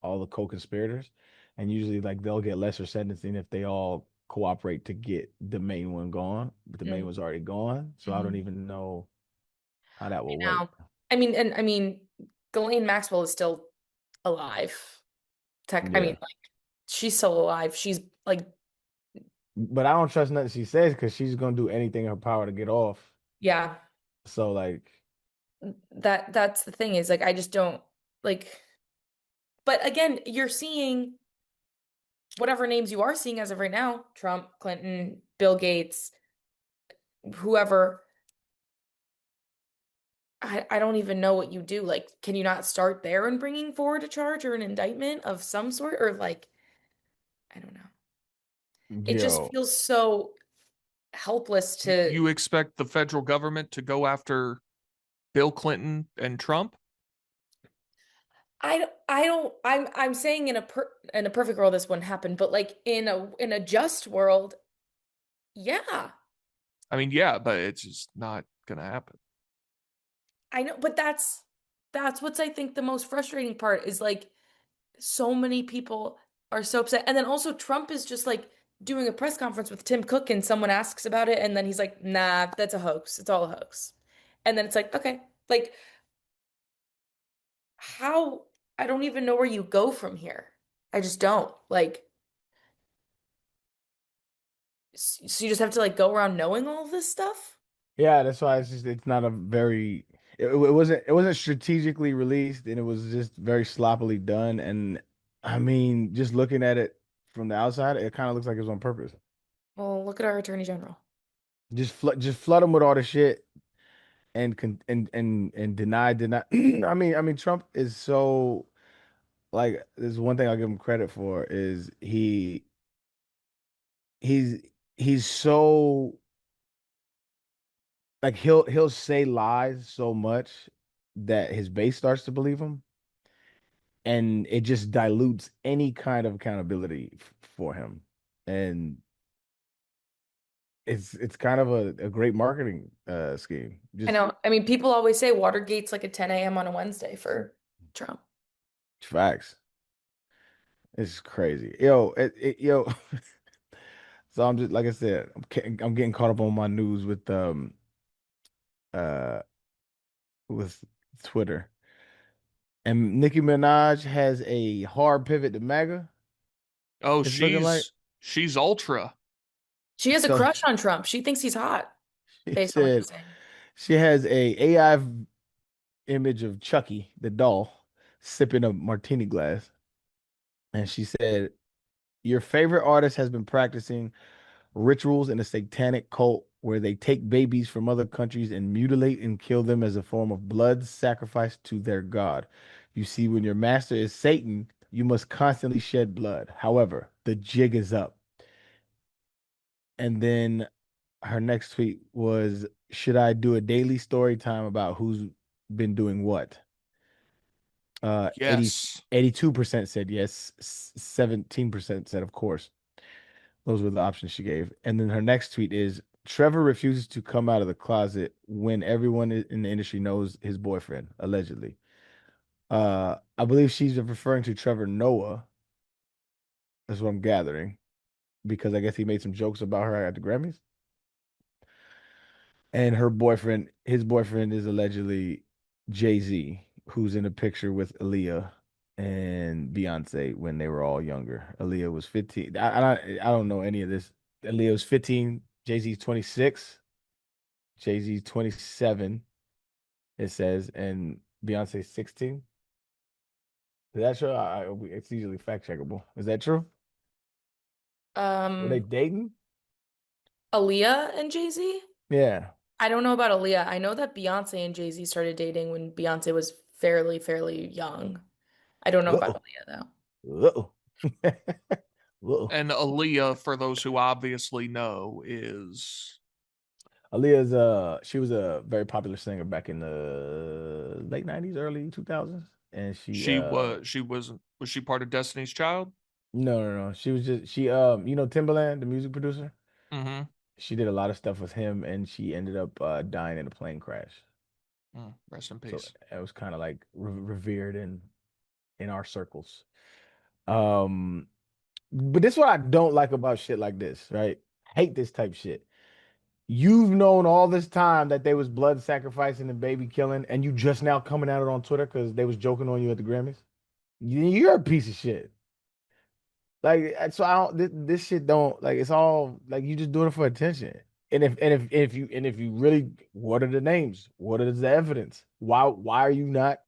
all the co-conspirators. And usually like they'll get lesser sentencing if they all cooperate to get the main one gone, but the main Mm, one's already gone. So I don't mhm. even know how that will I work. know. I mean, Ghislaine Maxwell is still alive. I mean, Yeah. like, she's still alive. She's like, But I don't trust nothing she says because she's gonna do anything in her power to get off. yeah, So like, that's the thing is like I just don't like, but again, you're seeing whatever names you are seeing as of right now, Trump, Clinton, Bill Gates, whoever. I don't even know what you do. Like, can you not start there and bringing forward a charge or an indictment of some sort? Or like, I don't know. It just yo, feels so helpless to You expect the federal government to go after Bill Clinton and Trump? I'm saying in a perfect world this wouldn't happen, but like in a just world, yeah. I mean, yeah, but it's just not gonna happen. I know, but that's what's I think the most frustrating part is like so many people are so upset. And then also Trump is just like doing a press conference with Tim Cook and someone asks about it and then he's like, "Nah, that's a hoax. It's all a hoax." And then it's like, "Okay." Like how I don't even know where you go from here. I just don't. Like so you just have to like go around knowing all of this stuff? yeah, that's why it's not a very it wasn't strategically released and it was just very sloppily done. And I mean, just looking at it from the outside, it kind of looks like it was on purpose. Well, look at our attorney general. Just flood them with all the shit and deny. I mean, Trump is so like there's one thing I'll give him credit for is he's he's so like he'll say lies so much that his base starts to believe him, and it just dilutes any kind of accountability for him. And it's kind of a great marketing scheme. I Just know. I mean, people always say Watergate's like a 10 a.m. on a Wednesday for Trump. facts. It's crazy. Yo. So I'm just like I said, I'm getting caught up on my news uh with Twitter. And Nicki Minaj has a hard pivot to MAGA. Oh, It's looking like. she's ultra. She has a So crush on Trump. She thinks he's hot, she based on what she's said saying. she has a AI image of Chucky, the doll, sipping a martini glass. And she said, your favorite artist has been practicing rituals in a satanic cult where they take babies from other countries and mutilate and kill them as a form of blood sacrifice to their god. You see, when your master is Satan, you must constantly shed blood. However, the jig is up. And then her next tweet was, should I do a daily story time about who's been doing what? 80, Yes. 82% said yes, 17% said of course. Those were the options she gave. And then her next tweet is Trevor refuses to come out of the closet when everyone in the industry knows his boyfriend, allegedly. I believe she's referring to Trevor Noah. That's what I'm gathering, because I guess he made some jokes about her at the Grammys. And his boyfriend is allegedly Jay-Z, who's in a picture with Aaliyah and Beyonce when they were all younger. Aaliyah was 15. I don't know any of this. Aaliyah was 15, Jay-Z's 26, Jay-Z's 27, it says, and Beyonce's 16. Is that true? It's easily fact checkable. Is that true? Were they Um, dating? Aaliyah and Jay-Z? Yeah. I don't know about Aaliyah. I know that Beyonce and Jay-Z started dating when Beyonce was fairly young. I don't know about Uh-oh. Aaliyah though. Uh-oh. Uh-oh. And Aaliyah, for those who obviously know, is Aaliyah's she was a very popular singer back in the late 90s, early 2000s. And she was she part of Destiny's Child? no. She was just Timbaland, the music producer. Mm-hmm. She did a lot of stuff with him and she ended up dying in a plane crash. Rest in So peace. it was kind of like revered in our circles. Um but this is what I don't like about shit like this, right? Hate this type shit. You've known all this time that they was blood sacrificing and baby killing, and you just now coming at it on Twitter because they was joking on you at the Grammys. You're a piece of shit. Like so, I don't. This shit don't like. It's all like you just doing it for attention. And if you really, what are the names? What is the evidence? Why are you not?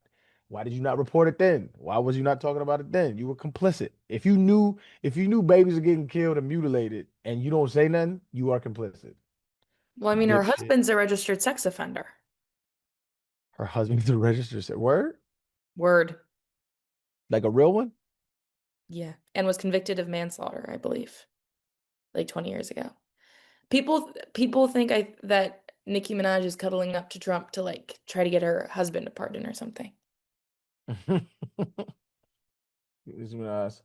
Why did you not report it then? Why was you not talking about it then? You were complicit. If you knew babies are getting killed and mutilated, and you don't say nothing, you are complicit. Well, I mean, her Dipshit. husband's a registered sex offender. Her husband's a registered word? Word. Like a real one? Yeah. And was convicted of manslaughter, I believe, like 20 years ago. People think that Nicki Minaj is cuddling up to Trump to like try to get her husband a pardon or something. This was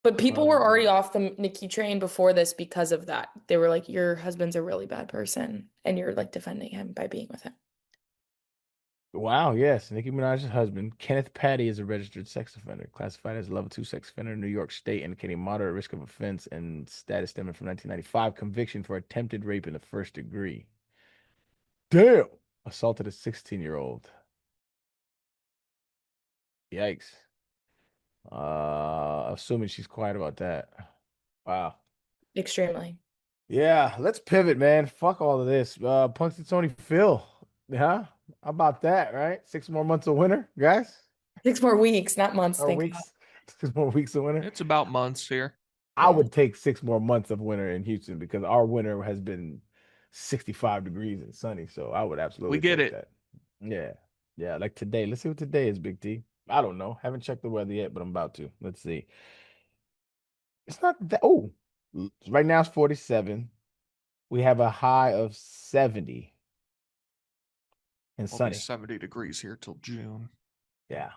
But people were already husband. off the Nicki train before this because of that. They were like, your husband's a really bad person, and you're like defending him by being with him. Wow, yes. Nicki Minaj's husband, Kenneth Patty, is a registered sex offender, classified as a level 2 sex offender in New York State, indicating moderate risk of offense and status stemming from 1995 conviction for attempted rape in the first degree. Damn! Assaulted a 16-year-old. Yikes. Assuming she's quiet about that. Wow. Extremely. Yeah, let's pivot, man. Fuck all of this. Punxsutawney Phil. Huh? How about that, right? 6 more months of winter, guys? 6 more weeks, not months, Or thank God. weeks? 6 more weeks of winter? It's about months here. I Yeah. would take 6 more months of winter in Houston because our winter has been 65 degrees and sunny. So I would We absolutely get take it. that. Yeah. Yeah. Like today. Let's see what today is, Big T. I don't know. Haven't checked the weather yet, but I'm about to. Let's see. It's not that. Oh, right now it's 47. We have a high of 70 and Will be sunny. 70 degrees here till June. Yeah,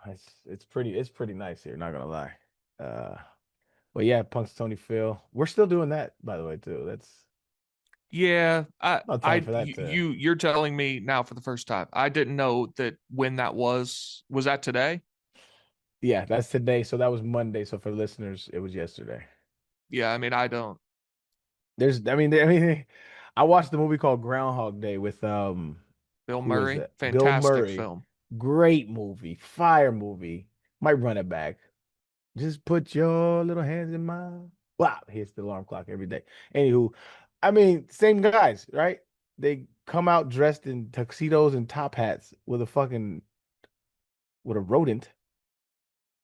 it's pretty nice here, not gonna lie. But yeah, Punxsutawney Phil. We're still doing that, by the way, too. That's Yeah, about time for that to you're telling me now for the first time. I didn't know that when that was. Was that today? yeah, that's today. So that was Monday. So for listeners, it was yesterday. Yeah, I mean I don't. I mean, I watched the movie called Groundhog Day with Bill who is Murray, that? Bill fantastic Murray. film. Great movie, fire movie. Might run it back. Just put your little hands in mine. Wow, hits the alarm clock every day. Anywho, I mean, same guys, right? They come out dressed in tuxedos and top hats with a rodent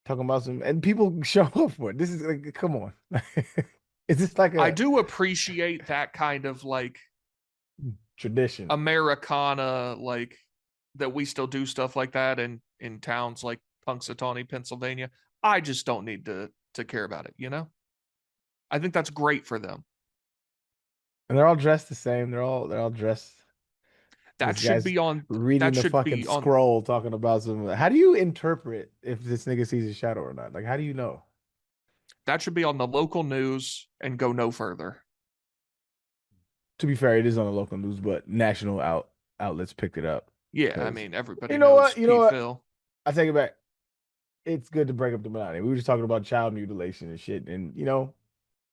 talking about some, and people show up for it. This is like, come on. Is this like I a do appreciate that kind of like tradition? Americana, like that we still do stuff like that in towns like Punxsutawney, Pennsylvania. I just don't need to care about it, you know? I think that's great for them. And they're all dressed the same. They're all dressed. That This should guy's be on reading that the should fucking be on scroll talking about some. How do you interpret if this nigga sees a shadow or not? Like, how do you know? that should be on the local news and go no further. To be fair, it is on the local news, but national outlets picked it up. Yeah, I 'Cause mean, everybody you know knows what? You know P. what? Phil. I take it back. It's good to break up the monotony. We were just talking about child mutilation and shit, and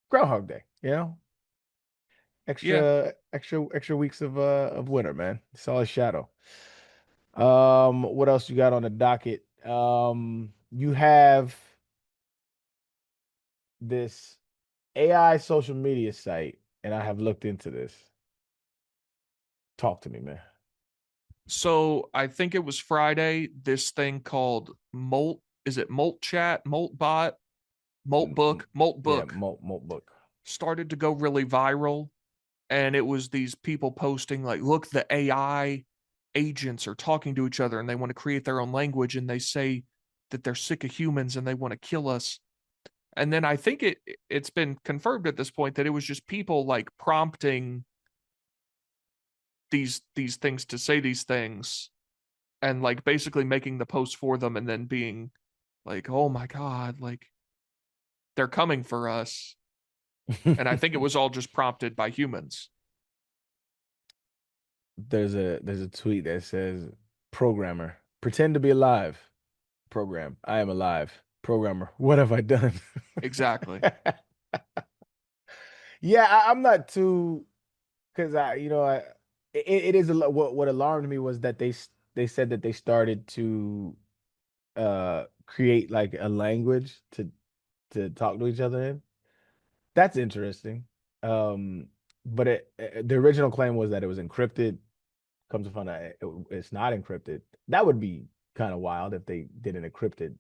Groundhog Day. Yeah. Extra weeks of winter, man. Saw a shadow. What else you got on the docket? You have this AI social media site, and I have looked into this. Talk to me, man. So I think it was Friday. This thing called Molt, is it Molt Chat, Molt Bot, Molt Book, Molt Yeah, Book Moltbook. started to go really viral. And it was these people posting, like, look, the AI agents are talking to each other and they want to create their own language and they say that they're sick of humans and they want to kill us. And then I think it's been confirmed at this point that it was just people like prompting these things to say these things and like basically making the post for them and then being like, oh my God, like they're coming for us. And I think it was all just prompted by humans. There's a tweet that says, "Programmer, pretend to be alive. Program, I am alive. Programmer, what have I done?" Exactly. Yeah, I'm not too, because it is what alarmed me was that they said that they started to create like a language to talk to each other in. That's interesting. Um, but the original claim was that it was encrypted. Comes to find out it's not encrypted. That would be kind of wild if they did an encrypted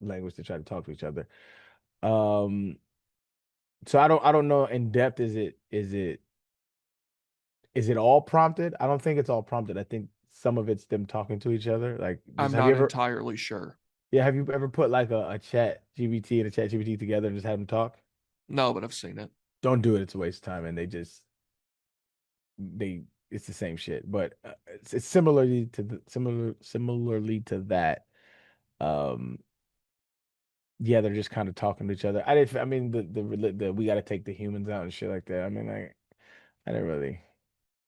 language to try to talk to each other. Um, so I don't know in depth. Is it all prompted? I don't think it's all prompted. I think some of it's them talking to each other. Like, just I'm have you not ever entirely sure. yeah, have you ever put like a chat GBT and a chat GBT together and just have them talk? No, but I've seen it. Don't do it. It's a waste of time, and they it's the same shit. But it's similarly to that. Um, yeah, they're just kind of talking to each other. I mean, the we got to take the humans out and shit like that. I mean, I didn't really.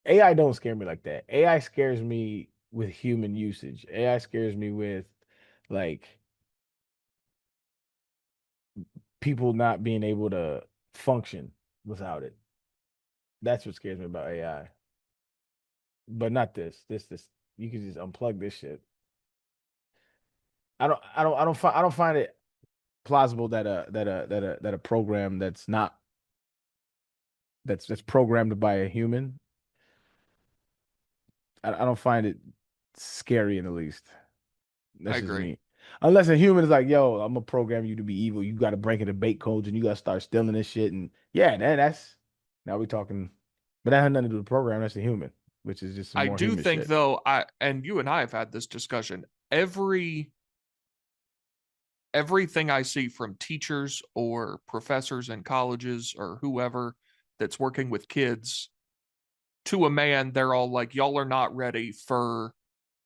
AI don't scare me like that. AI scares me with human usage. AI scares me with like people not being able to function without it. That's what scares me about AI. But not this. This you can just unplug this shit. I don't find it plausible that a program that's programmed by a human. I don't find it scary in the least. I That's just agree. me. Unless a human is like, yo, I'm gonna program you to be evil. You got to break into bait codes and you got to start stealing this shit. And yeah, that's now we talking. But that had nothing to do with the program. That's a human, which is just some I more do human think shit. though, I and you and I have had this discussion. Everything I see from teachers or professors in colleges or whoever that's working with kids to a man, they're all like, y'all are not ready for,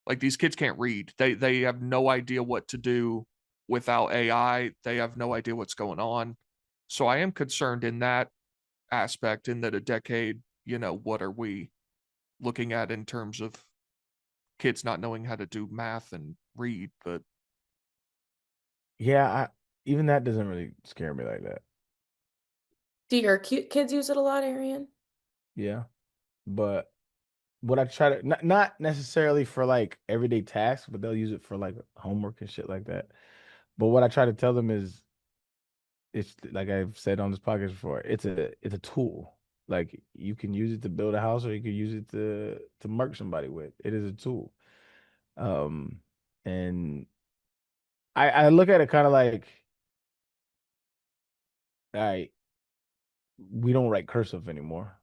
like, these kids can't read. They have no idea what to do without AI. They have no idea what's going on. So I am concerned in that aspect, in that a decade, what are we looking at in terms of kids not knowing how to do math and read? But Yeah, even that doesn't really scare me like that. Do your kids use it a lot, Arian? Yeah, but what I try to not necessarily for like everyday tasks, but they'll use it for like homework and shit like that. But what I try to tell them is it's like I've said on this podcast before, it's a tool. Like you can use it to build a house or you can use it to murk somebody with. It is a tool. Um and I look at it kind of like, all right, we don't write cursive anymore.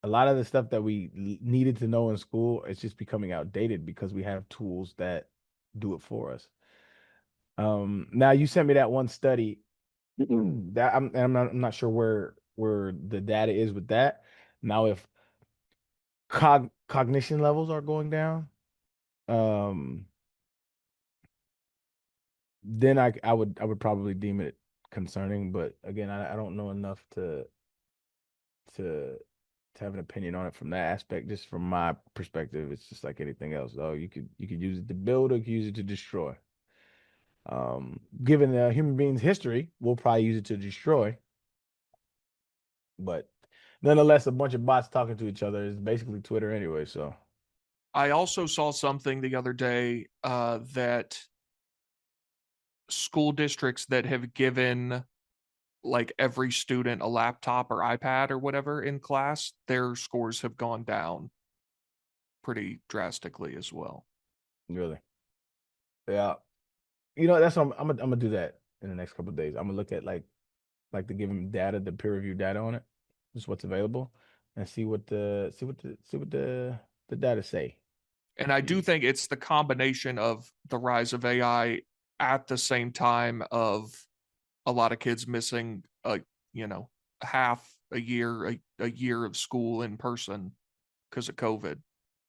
A lot of the stuff that we needed to know in school is just becoming outdated because we have tools that do it for us. Now you sent me that one study that I'm not sure where the data is with that. Now, if cognition levels are going down, um, then I would probably deem it concerning. But again, I don't know enough to to have an opinion on it from that aspect. Just from my perspective, it's just like anything else. Oh, you could use it to build or you could use it to destroy. Given the human beings' history, we'll probably use it to destroy. But nonetheless, a bunch of bots talking to each other is basically Twitter anyway. So I also saw something the other day that school districts that have given like every student a laptop or iPad or whatever in class, their scores have gone down pretty drastically as well. really, yeah, that's what I'm gonna do that in the next couple of days. I'm gonna look at like to give them data, the peer review data on it, just what's available, and see what the data say. And I do think it's the combination of the rise of AI at the same time of a lot of kids missing you know, half a year of school in person because of COVID.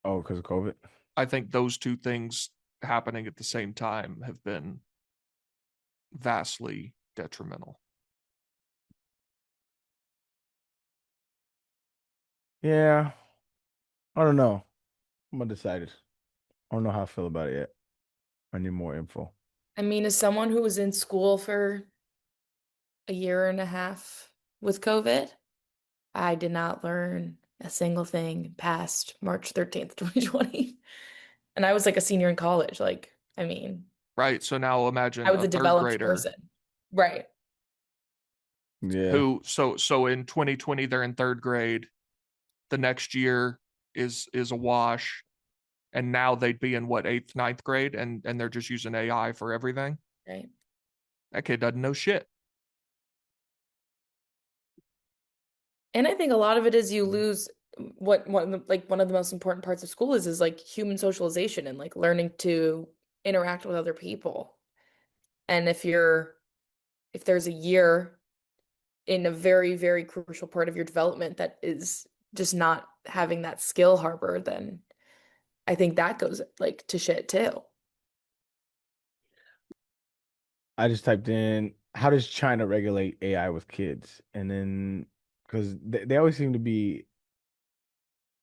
Oh, because of COVID. I think those two things happening at the same time have been vastly detrimental. Yeah, I don't know. I'm undecided. I don't know how I feel about it yet. I need more info. I mean, as someone who was in school for a year and a half with COVID, I did not learn a single thing past March 13th, 2020. And I was like a senior in college. Like, I mean, Right. So now I imagine was a a third developed grader person. Right. Yeah. who so in 2020 they're in third grade. The next year is a wash. And now they'd be in what, eighth, ninth grade, and they're just using AI for everything. Right. That kid doesn't know shit. And I think a lot of it is you lose like one of the most important parts of school is like human socialization and like learning to interact with other people. And if there's a year in a very, very crucial part of your development that is just not having that skill harbor, then I think that goes like to shit too. I just typed in how does China regulate AI with kids, and then because they always seem to be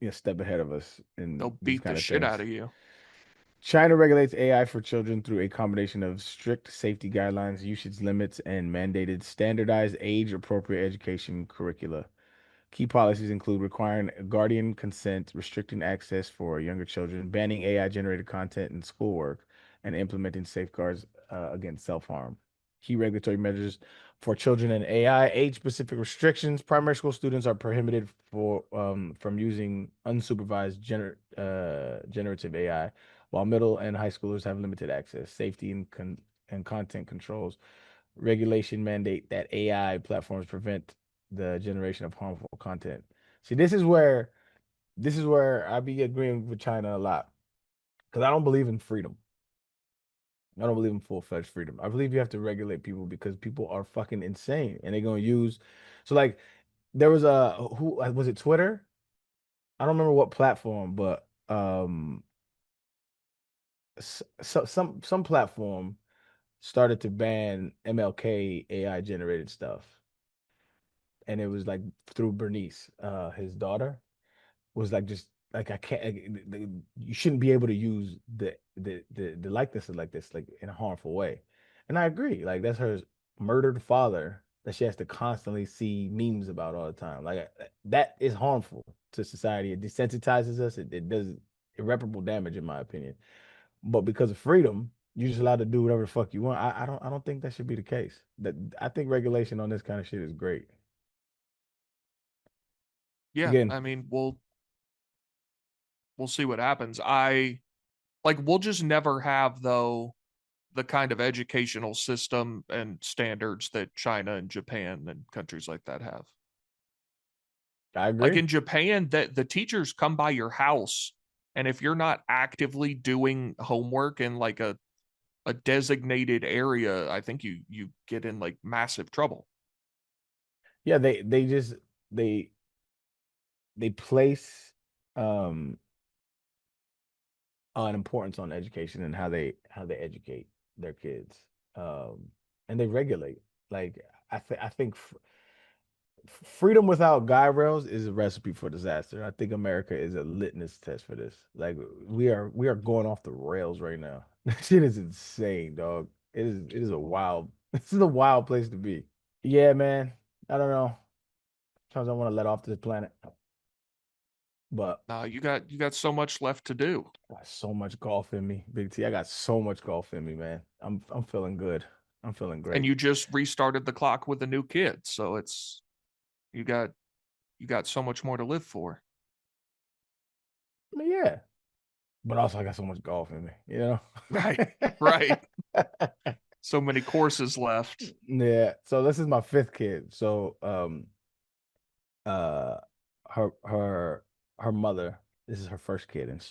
a step ahead of us in They'll these beat the kind of shit things. out of you. China regulates AI for children through a combination of strict safety guidelines, usage limits, and mandated standardized age-appropriate education curricula. Key policies include requiring guardian consent, restricting access for younger children, banning AI-generated content in schoolwork, and implementing safeguards against self-harm. Key regulatory measures for children and AI, age-specific restrictions. Primary school students are prohibited from using unsupervised generative AI, while middle and high schoolers have limited access. Safety and content controls. Regulation mandate that AI platforms prevent the generation of harmful content. See, this is where I be agreeing with China a lot because I don't believe in freedom. I don't believe in full-fledged freedom. I believe you have to regulate people because people are fucking insane and they're gonna use. So like, there was a who was it Twitter? I don't remember what platform, but some platform started to ban MLK AI generated stuff, and it was like through Bernice, his daughter was like just like I can't you shouldn't be able to use the likeness like this like in a harmful way. And I agree. Like that's her murdered father that she has to constantly see memes about all the time. Like that is harmful to society. It desensitizes us. It does irreparable damage in my opinion. But because of freedom, you're just allowed to do whatever the fuck you want. I don't think that should be the case. That I think regulation on this kind of shit is great. Yeah, Again, I mean, we'll see what happens. I like we'll just never have though the kind of educational system and standards that China and Japan and countries like that have. I Like agree. in Japan, that the teachers come by your house, and if you're not actively doing homework in like a designated area, I think you get in like massive trouble. Yeah, they they place um an importance on education and how they educate their kids. And they regulate. Like I think Freedom without guy rails is a recipe for disaster. I think America is a litmus test for this. Like we are going off the rails right now. That shit is insane, dog. It is a wild this is a wild place to be. Yeah, man. I don't know. Sometimes I want to let off this planet. But You got so much left to do. I got so much golf in me, Big T. I got so much golf in me, man. I'm feeling good. I'm feeling And great. you just restarted the clock with a new kid, so you got you got so much more to live for. I mean, yeah. But also I got so much golf in me, you know? Right. Right. So many courses left. Yeah. So this is my fifth kid. So uh her her mother, this is her first kid, and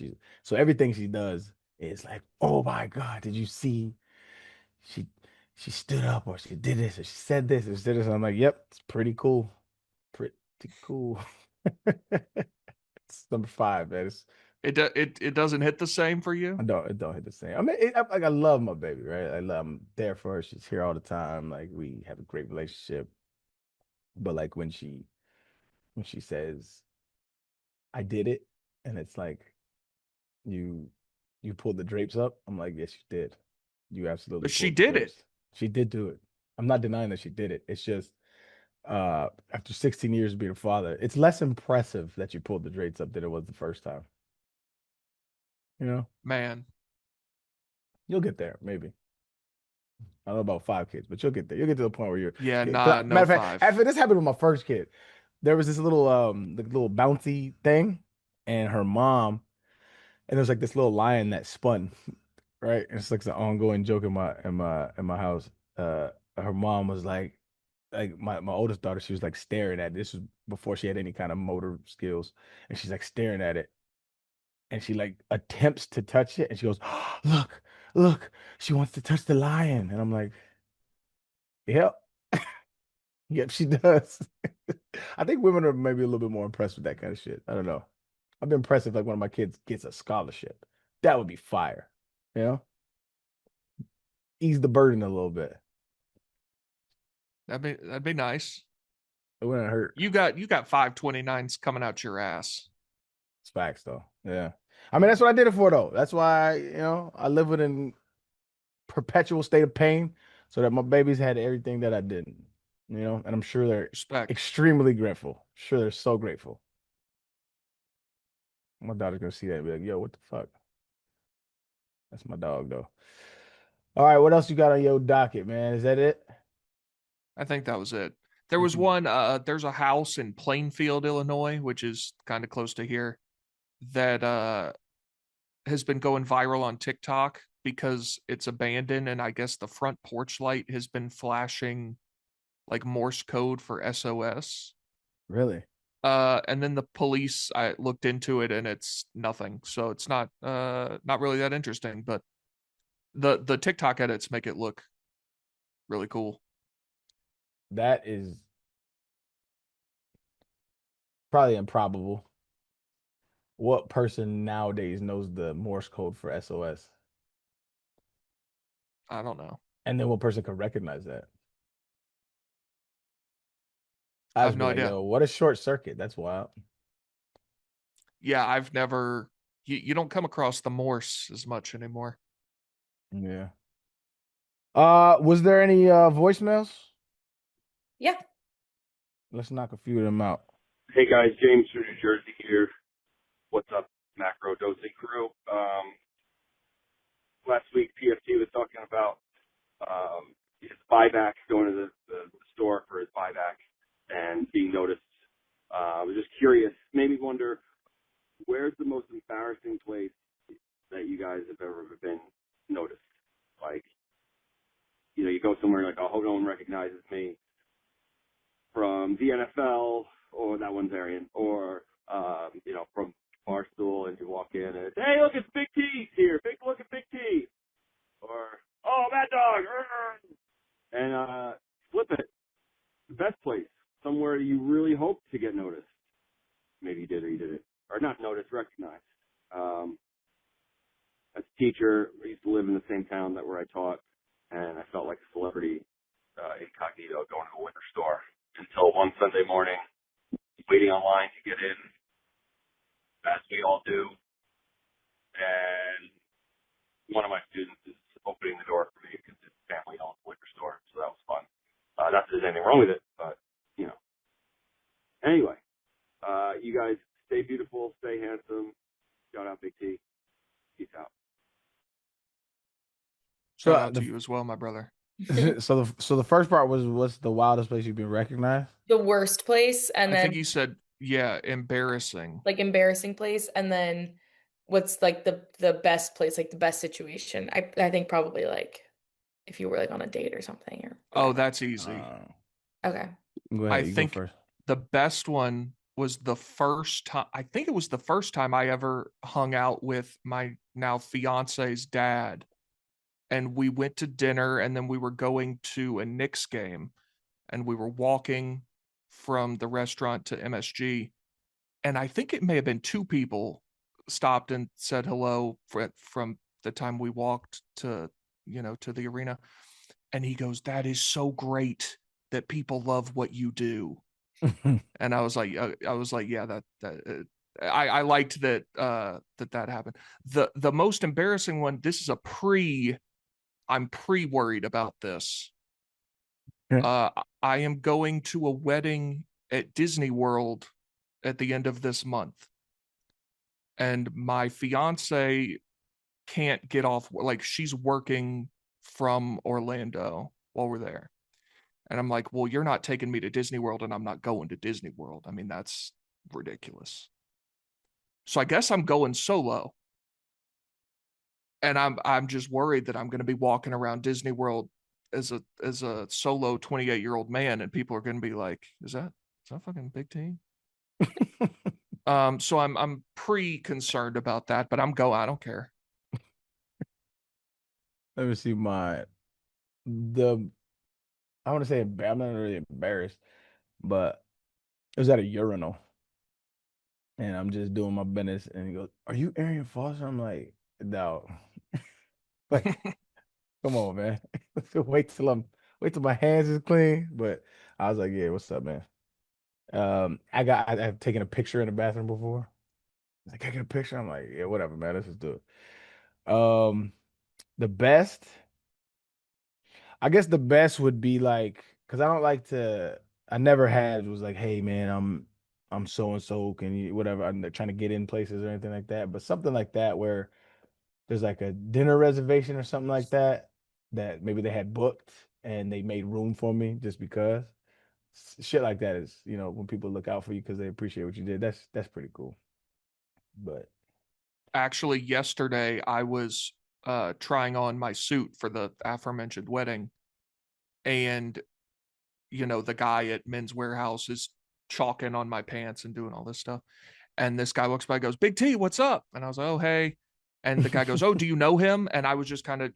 so everything she does is like, oh my God, did you see she she stood up, or she did this, or she said this, or she did this. And I'm like, yep, it's pretty cool. Pretty cool. It's number five, man. It doesn't hit the same for you? It don't hit the same. I mean, like I love my baby, right? I'm there for her. She's here all the time. Like we have a great relationship. But like when she says, "I did it," and it's like you you pulled the drapes up, I'm like, yes, you did. You absolutely But she pulled the did it. drapes. She did do it. I'm not denying that she did it. It's just after 16 years of being a father, it's less impressive that you pulled the drapes up than it was the first time. You know, Man. you'll get there, maybe. I don't know about five kids, but you'll get there. You'll get to the point where you're. Yeah, 'Cause nah, matter no of fact, after five. this happened with my first kid, there was this little the little bouncy thing, and her mom, and there's like this little lion that spun, right? And it's like an ongoing joke in my house. Her mom was like my oldest daughter, she was like staring at it. This was before she had any kind of motor skills, and she's like staring at it, and she like attempts to touch it, and she goes, "Look, look, she wants to touch the lion," and I'm like, "Yep." Yep, she does. I think women are maybe a little bit more impressed with that kind of shit. I don't know. I'd be impressed if like one of my kids gets a scholarship. That would be fire. You know, ease the burden a little bit. That'd be nice. It wouldn't hurt. You got 529s coming out your ass. It's facts though. Yeah. I mean, that's what I did it for though. That's why, I live within perpetual state of pain so that my babies had everything that I didn't. And I'm sure they're Respect. extremely grateful. Sure, they're so grateful. My daughter's gonna see that and be like, yo, what the fuck? That's my dog though. All right, what else you got on your docket, man? Is that it? I think that was it. There What was you one, there's a house in Plainfield, Illinois, which is kind of close to here, that has been going viral on TikTok because it's abandoned, and I guess the front porch light has been flashing like Morse code for SOS. really? And then the police, I looked into it and it's nothing. So it's not really that interesting, but the TikTok edits make it look really cool. That is probably improbable. What person nowadays knows the Morse code for SOS? I don't know. And then what person can recognize that? I I have just be no like, idea. yo, what a short circuit. That's wild. Yeah, I've never you don't come across the Morse as much anymore. Yeah. Was there any voicemails? Yeah. Let's knock a few of them out. Hey guys, James from New Jersey here. What's up, Macrodosing crew? Last week, PFT was talking about his buyback, going to the store for his buyback and being noticed. I was just curious, made me wonder, where's the most embarrassing place that you guys have ever been noticed? Like, you go somewhere like, oh, I hope no one recognizes me from the NFL, or that one's Arian, or, from Barstool, and you walk in and it's, hey, look, it's Big T here. Look at Big T. Or, oh, Mad Dog. And flip it. The best place. Somewhere you really hope to get noticed. Maybe you did or you didn't. Or not noticed, recognized. As a teacher, I used to live in the same town where I taught, and I felt like a celebrity incognito going to a liquor store. until one Sunday morning, waiting online to get in, as we all do. And one of my students is opening the door for me because his family owns a liquor store, so that was fun. Not that there's anything wrong with it, but, you know. Anyway, you guys stay beautiful, stay handsome. Shout out Big T. Peace out. Shout out to you as well, my brother. So the first part was, what's the wildest place you've been recognized? The worst place, and I then think you said, yeah, embarrassing. like embarrassing place, and then what's like the best place, like the best situation. I think probably like if you were like on a date or something or Oh, whatever. that's easy. Okay. Go ahead. I You think go first. the best one was the first time. I think it was the first time I ever hung out with my now fiance's dad. And we went to dinner, and then we were going to a Knicks game, and we were walking from the restaurant to MSG. And I think it may have been two people stopped and said hello from the time we walked to, to the arena. And he goes, "That is so great that people love what you do." And I was like, yeah, I liked that, that happened. The most embarrassing one, this is I'm worried about this. I am going to a wedding at Disney World at the end of this month. And my fiance can't get off, like she's working from Orlando while we're there. And I'm like, well, you're not taking me to Disney World and I'm not going to Disney World. I mean, that's ridiculous. So I guess I'm going solo. And I'm just worried that I'm going to be walking around Disney World as a solo 28-year-old man, and people are going to be like, is that fucking Big T? So I'm concerned about that, but I'm I don't care. Let me see I want to say I'm not really embarrassed, but it was at a urinal, and I'm just doing my business, and he goes, "Are you Arian Foster?" I'm like, "No." Like, come on, man. Wait till my hands is clean. But I was like, "Yeah, what's up, man?" I've taken a picture in the bathroom before. He's like, "Can I get a picture?" I'm like, "Yeah, whatever, man. Let's just do it." The best, I guess the best would be like, because I don't like to. I never had was like, "Hey, man, I'm so and so. Can you whatever?" I'm trying to get in places or anything like that. But something like that where there's like a dinner reservation or something like that that maybe they had booked and they made room for me just because. Shit like that is, when people look out for you because they appreciate what you did. That's pretty cool. But Actually, yesterday I was trying on my suit for the aforementioned wedding, and the guy at Men's Warehouse is chalking on my pants and doing all this stuff. And this guy looks by, goes, "Big T, what's up?" And I was like, "Oh, hey." And the guy goes, "Oh, do you know him?" And I was just kind of,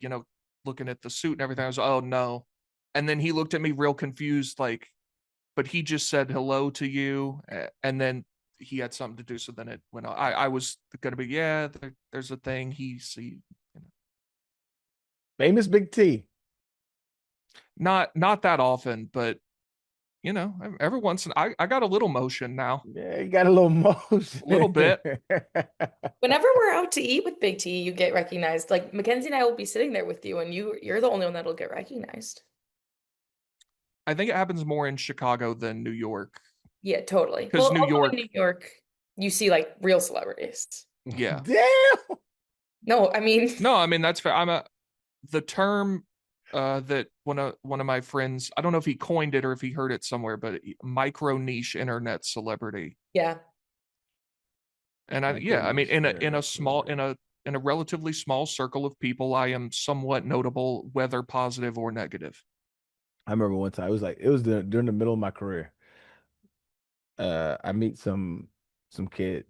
looking at the suit and everything. I was like, "Oh, no." And then he looked at me real confused, like, "But he just said hello to you." And then he had something to do. So then it went on. I was going to be, yeah, there's a thing. famous Big T. Not that often, but every once in I got a little motion now. Yeah, you got a little motion. A little bit. Whenever we're out to eat with Big T, you get recognized. Like Mackenzie and I will be sitting there with you, and you're the only one that'll get recognized. I think it happens more in Chicago than New York. Yeah, totally. Because New York, you see like real celebrities. Yeah. Damn. No, I mean that's fair. The term that one of my friends, I don't know if he coined it or if he heard it somewhere, but micro niche internet celebrity. Yeah. And in a relatively small circle of people, I am somewhat notable, whether positive or negative. I remember one time it was during the middle of my career. I meet some kid,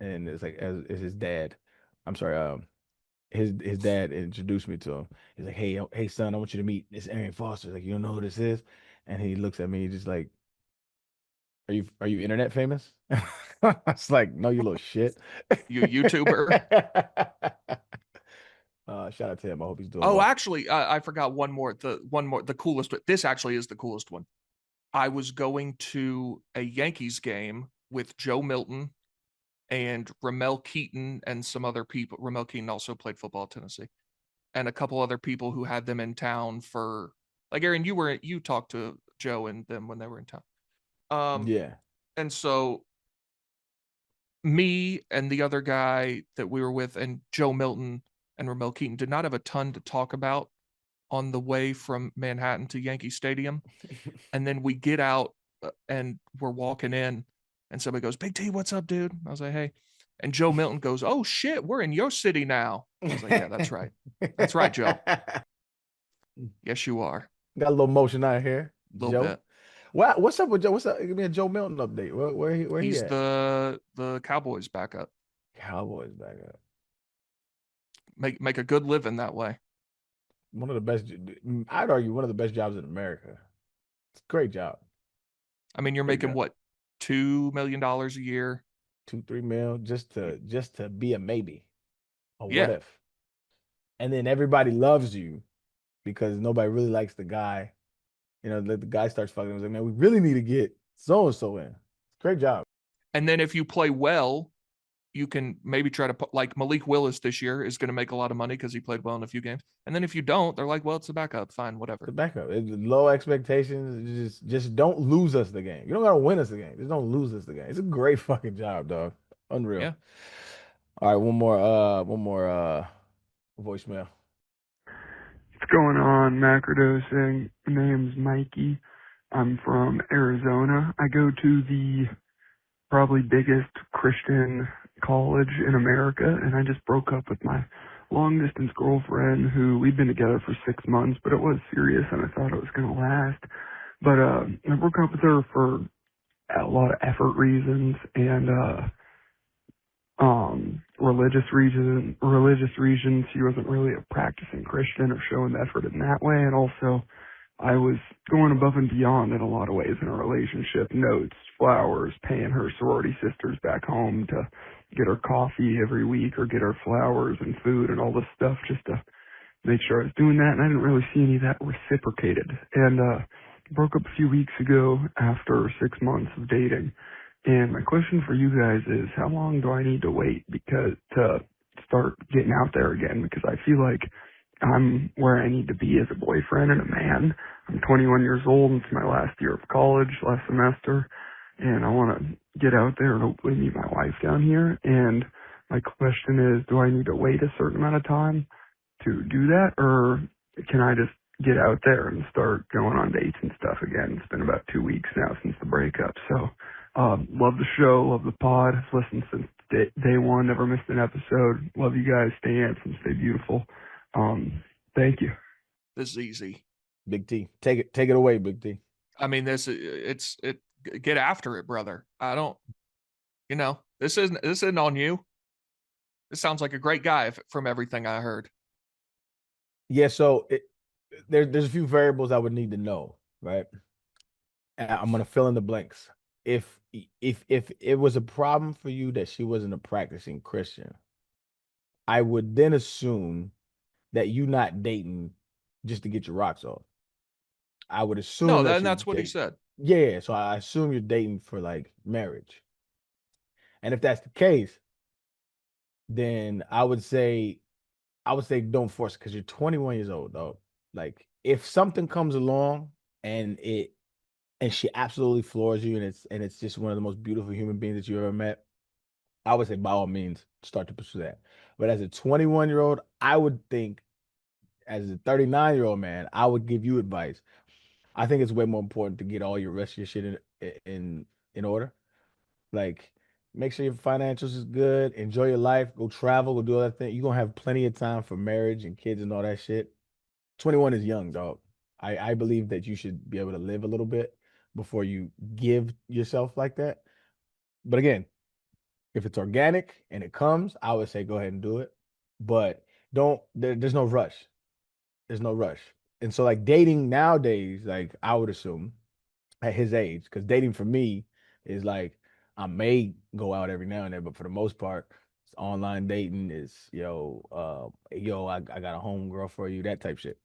and it's like it's his dad. I'm sorry, his dad introduced me to him. He's like, hey son, I want you to meet this Arian Foster. Like, you don't know who this is? And he looks at me, just like, are you internet famous? I was like, no, you little shit. You YouTuber. Shout out to him. I hope he's doing well. well. Actually, I forgot one more. The coolest. This actually is the coolest one. I was going to a Yankees game with Joe Milton and Ramel Keaton and some other people. Ramel Keaton also played football at Tennessee, and a couple other people who had them in town for, like, Aaron, you talked to Joe and them when they were in town. Yeah. And so me and the other guy that we were with and Joe Milton and Ramel Keaton did not have a ton to talk about on the way from Manhattan to Yankee Stadium. And then we get out and we're walking in and somebody goes, "Big T, what's up, dude?" I was like, "Hey." And Joe Milton goes, "Oh shit, we're in your city now." I was like, "Yeah, that's right. That's right, Joe. Yes, you are." Got a little motion out here, A little Joe. bit. What's up with Joe? What's up? Give me a Joe Milton update. Where he He's at? the Cowboys backup. Cowboys back up. Make a good living that way. One of the best. I'd argue one of the best jobs in America. It's a great job. I mean, you're Great making job. what, $2 million a year? 2-3 mil just to be a maybe, a what Yeah. if, and then everybody loves you because nobody really likes the guy. You know, the guy starts fucking. I was like, man, we really need to get so and so in. Great job. And then if you play well, you can maybe try to put, like, Malik Willis this year is going to make a lot of money because he played well in a few games. And then if you don't, they're like, well, it's a backup. Fine, The whatever. backup. Low expectations. Just don't lose us the game. You don't gotta win us the game. Just don't lose us the game. It's a great fucking job, dog. Unreal. Yeah. All right, one more voicemail. What's going on, Macrodosing? My name's Mikey. I'm from Arizona. I go to the probably biggest Christian college in America, and I just broke up with my long-distance girlfriend who we'd been together for 6 months, but it was serious, and I thought it was going to last. But I broke up with her for a lot of effort reasons and religious reasons. She wasn't really a practicing Christian or showing effort in that way, and also I was going above and beyond in a lot of ways in a relationship. Notes, flowers, paying her sorority sisters back home to get her coffee every week or get her flowers and food and all this stuff just to make sure I was doing that, and I didn't really see any of that reciprocated. And broke up a few weeks ago after 6 months of dating. And my question for you guys is, how long do I need to wait to start getting out there again? Because I feel like I'm where I need to be as a boyfriend and a man. I'm 21 years old. It's my last year of college, last semester, and I want to get out there and hopefully meet my wife down here. And my question is, do I need to wait a certain amount of time to do that, or can I just get out there and start going on dates and stuff again? It's been about 2 weeks now since the breakup. So, love the show, love the pod. I've listened since day one, never missed an episode. Love you guys. Stay handsome, stay beautiful. Thank you. This is easy. Big T, take it away, Big T. I mean, get after it, brother. I don't, this isn't on you. This sounds like a great guy from everything I heard. Yeah, so there's a few variables I would need to know, right? And I'm gonna fill in the blanks. If it was a problem for you that she wasn't a practicing Christian, I would then assume that you not dating just to get your rocks off. I would assume No, that that's what he said. Yeah, so I assume you're dating for like marriage. And if that's the case, then I would say don't force it because you're 21 years old, though. Like if something comes along and she absolutely floors you and it's just one of the most beautiful human beings that you ever met, I would say by all means start to pursue that. But as a 21-year-old, I would think as a 39-year-old man, I would give you advice. I think it's way more important to get all your rest of your shit in order. Like make sure your financials is good, enjoy your life, go travel, go do all that thing. You're gonna have plenty of time for marriage and kids and all that shit. 21 is young, dog. I believe that you should be able to live a little bit before you give yourself like that. But again, if it's organic and it comes, I would say go ahead and do it. But there's no rush. There's no rush. And so like dating nowadays, like I would assume at his age, because dating for me is like I may go out every now and then, but for the most part, it's online dating is I got a home girl for you, that type shit.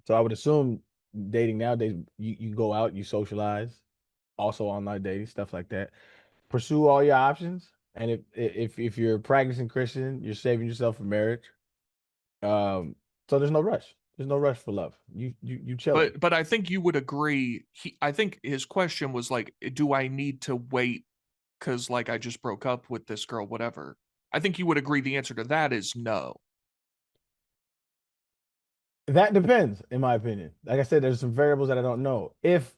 So I would assume dating nowadays, you go out, you socialize, also online dating, stuff like that. Pursue all your options, and if you're a practicing Christian, you're saving yourself for marriage. So there's no rush. There's no rush for love. You chilling. But I think you would agree. I think his question was like, do I need to wait because like I just broke up with this girl, whatever. I think you would agree the answer to that is no. That depends, in my opinion. Like I said, there's some variables that I don't know. If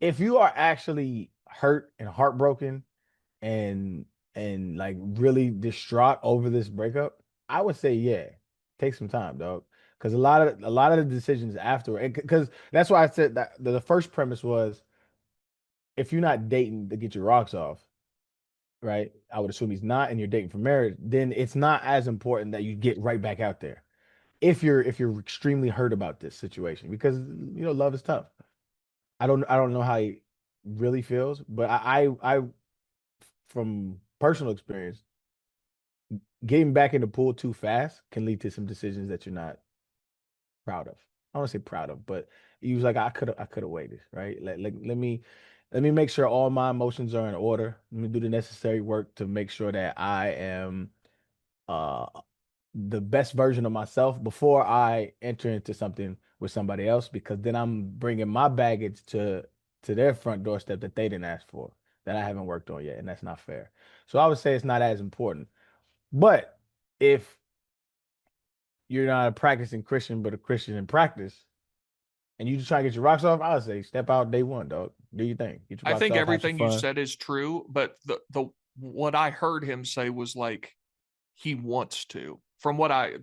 you are actually hurt and heartbroken and like really distraught over this breakup, I would say yeah, take some time, dog. Because a lot of the decisions afterward, because that's why I said that the first premise was if you're not dating to get your rocks off, right? I would assume he's not, and you're dating for marriage, then it's not as important that you get right back out there. If you're extremely hurt about this situation, because love is tough. I don't know how he really feels, but I from personal experience, getting back in the pool too fast can lead to some decisions that you're not proud of. I don't want to say proud of, but he was like, I could have waited, right? Let me make sure all my emotions are in order. Let me do the necessary work to make sure that I am uh the best version of myself before I enter into something with somebody else, because then I'm bringing my baggage to their front doorstep that they didn't ask for, that I haven't worked on yet, and that's not fair. So I would say it's not as important. But if you're not a practicing Christian, but a Christian in practice, and you just try to get your rocks off, I would say step out day one, dog. Do your thing. Get your I rocks think off, have some everything you fun. said is true, but the what I heard him say was like he wants to, from what I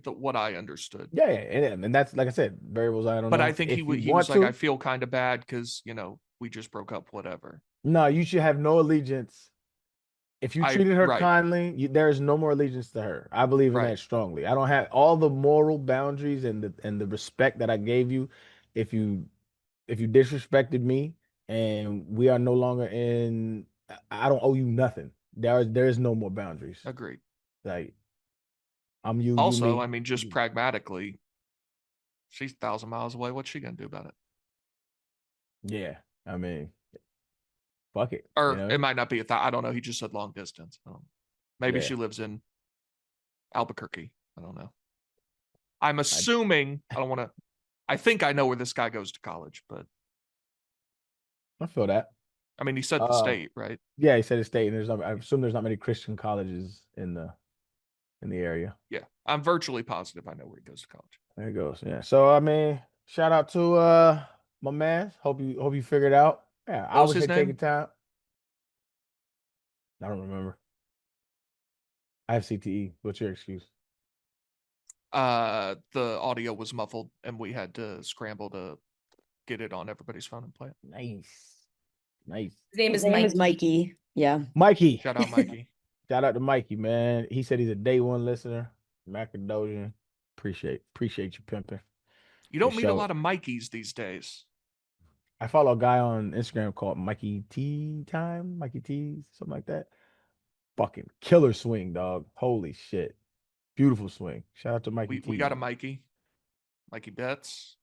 understood. Yeah, yeah, and that's like I said, variables I don't But I know. think If you he want was like, I to, feel kind of bad because we just broke up, whatever. no, you should have no allegiance. If you treated her Right, kindly, there is no more allegiance to her. I believe in right, that strongly. I don't have all the moral boundaries and the respect that I gave you. If you if you disrespected me and we are no longer in, I don't owe you nothing. There is no more boundaries. agreed. Like I'm you, you Also, I me. mean, just pragmatically, she's 1,000 miles away. What's she gonna do about it? Yeah, I mean, fuck it. Or it might not be I don't know. He just said long distance. Maybe Yeah. she lives in Albuquerque. I don't know. I'm I assuming I don't want to. I think I know where this guy goes to college, but I feel that. I mean, he said the Uh, state, right? yeah, he said it's state, and I assume there's not many Christian colleges in the area. Yeah, I'm virtually positive I know where he goes to college. There it goes. Yeah. So I mean, shout out to my man. Hope you figured out. Yeah, I What was always his say take your name? time. I don't remember. I have CTE. What's your excuse? The audio was muffled, and we had to scramble to get it on everybody's phone and play it. Nice. Nice. His name His is name Mike. is Mikey. Yeah. Mikey. Shout out, Mikey. Shout out to Mikey, man. He said he's a day one listener. Macrodosing. Appreciate you pimping. You For don't meet a sure. lot of Mikeys these days. I follow a guy on Instagram called Mikey Mikey T, something like that. Fucking killer swing, dog. Holy shit. Beautiful swing. Shout out to Mikey We T, got a man. Mikey Betts.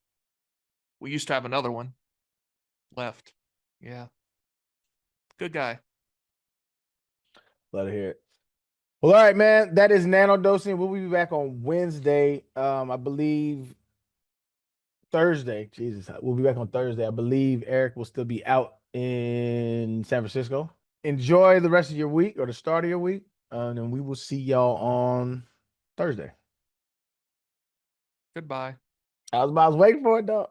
We used to have another one left. Yeah, good guy. Love to hear it. Well, all right, man. That is nano dosing. We'll be back on Wednesday. I believe Thursday. Jesus, we'll be back on Thursday. I believe Eric will still be out in San Francisco. Enjoy the rest of your week or the start of your week. And we will see y'all on Thursday. Goodbye. I was waiting for it, though.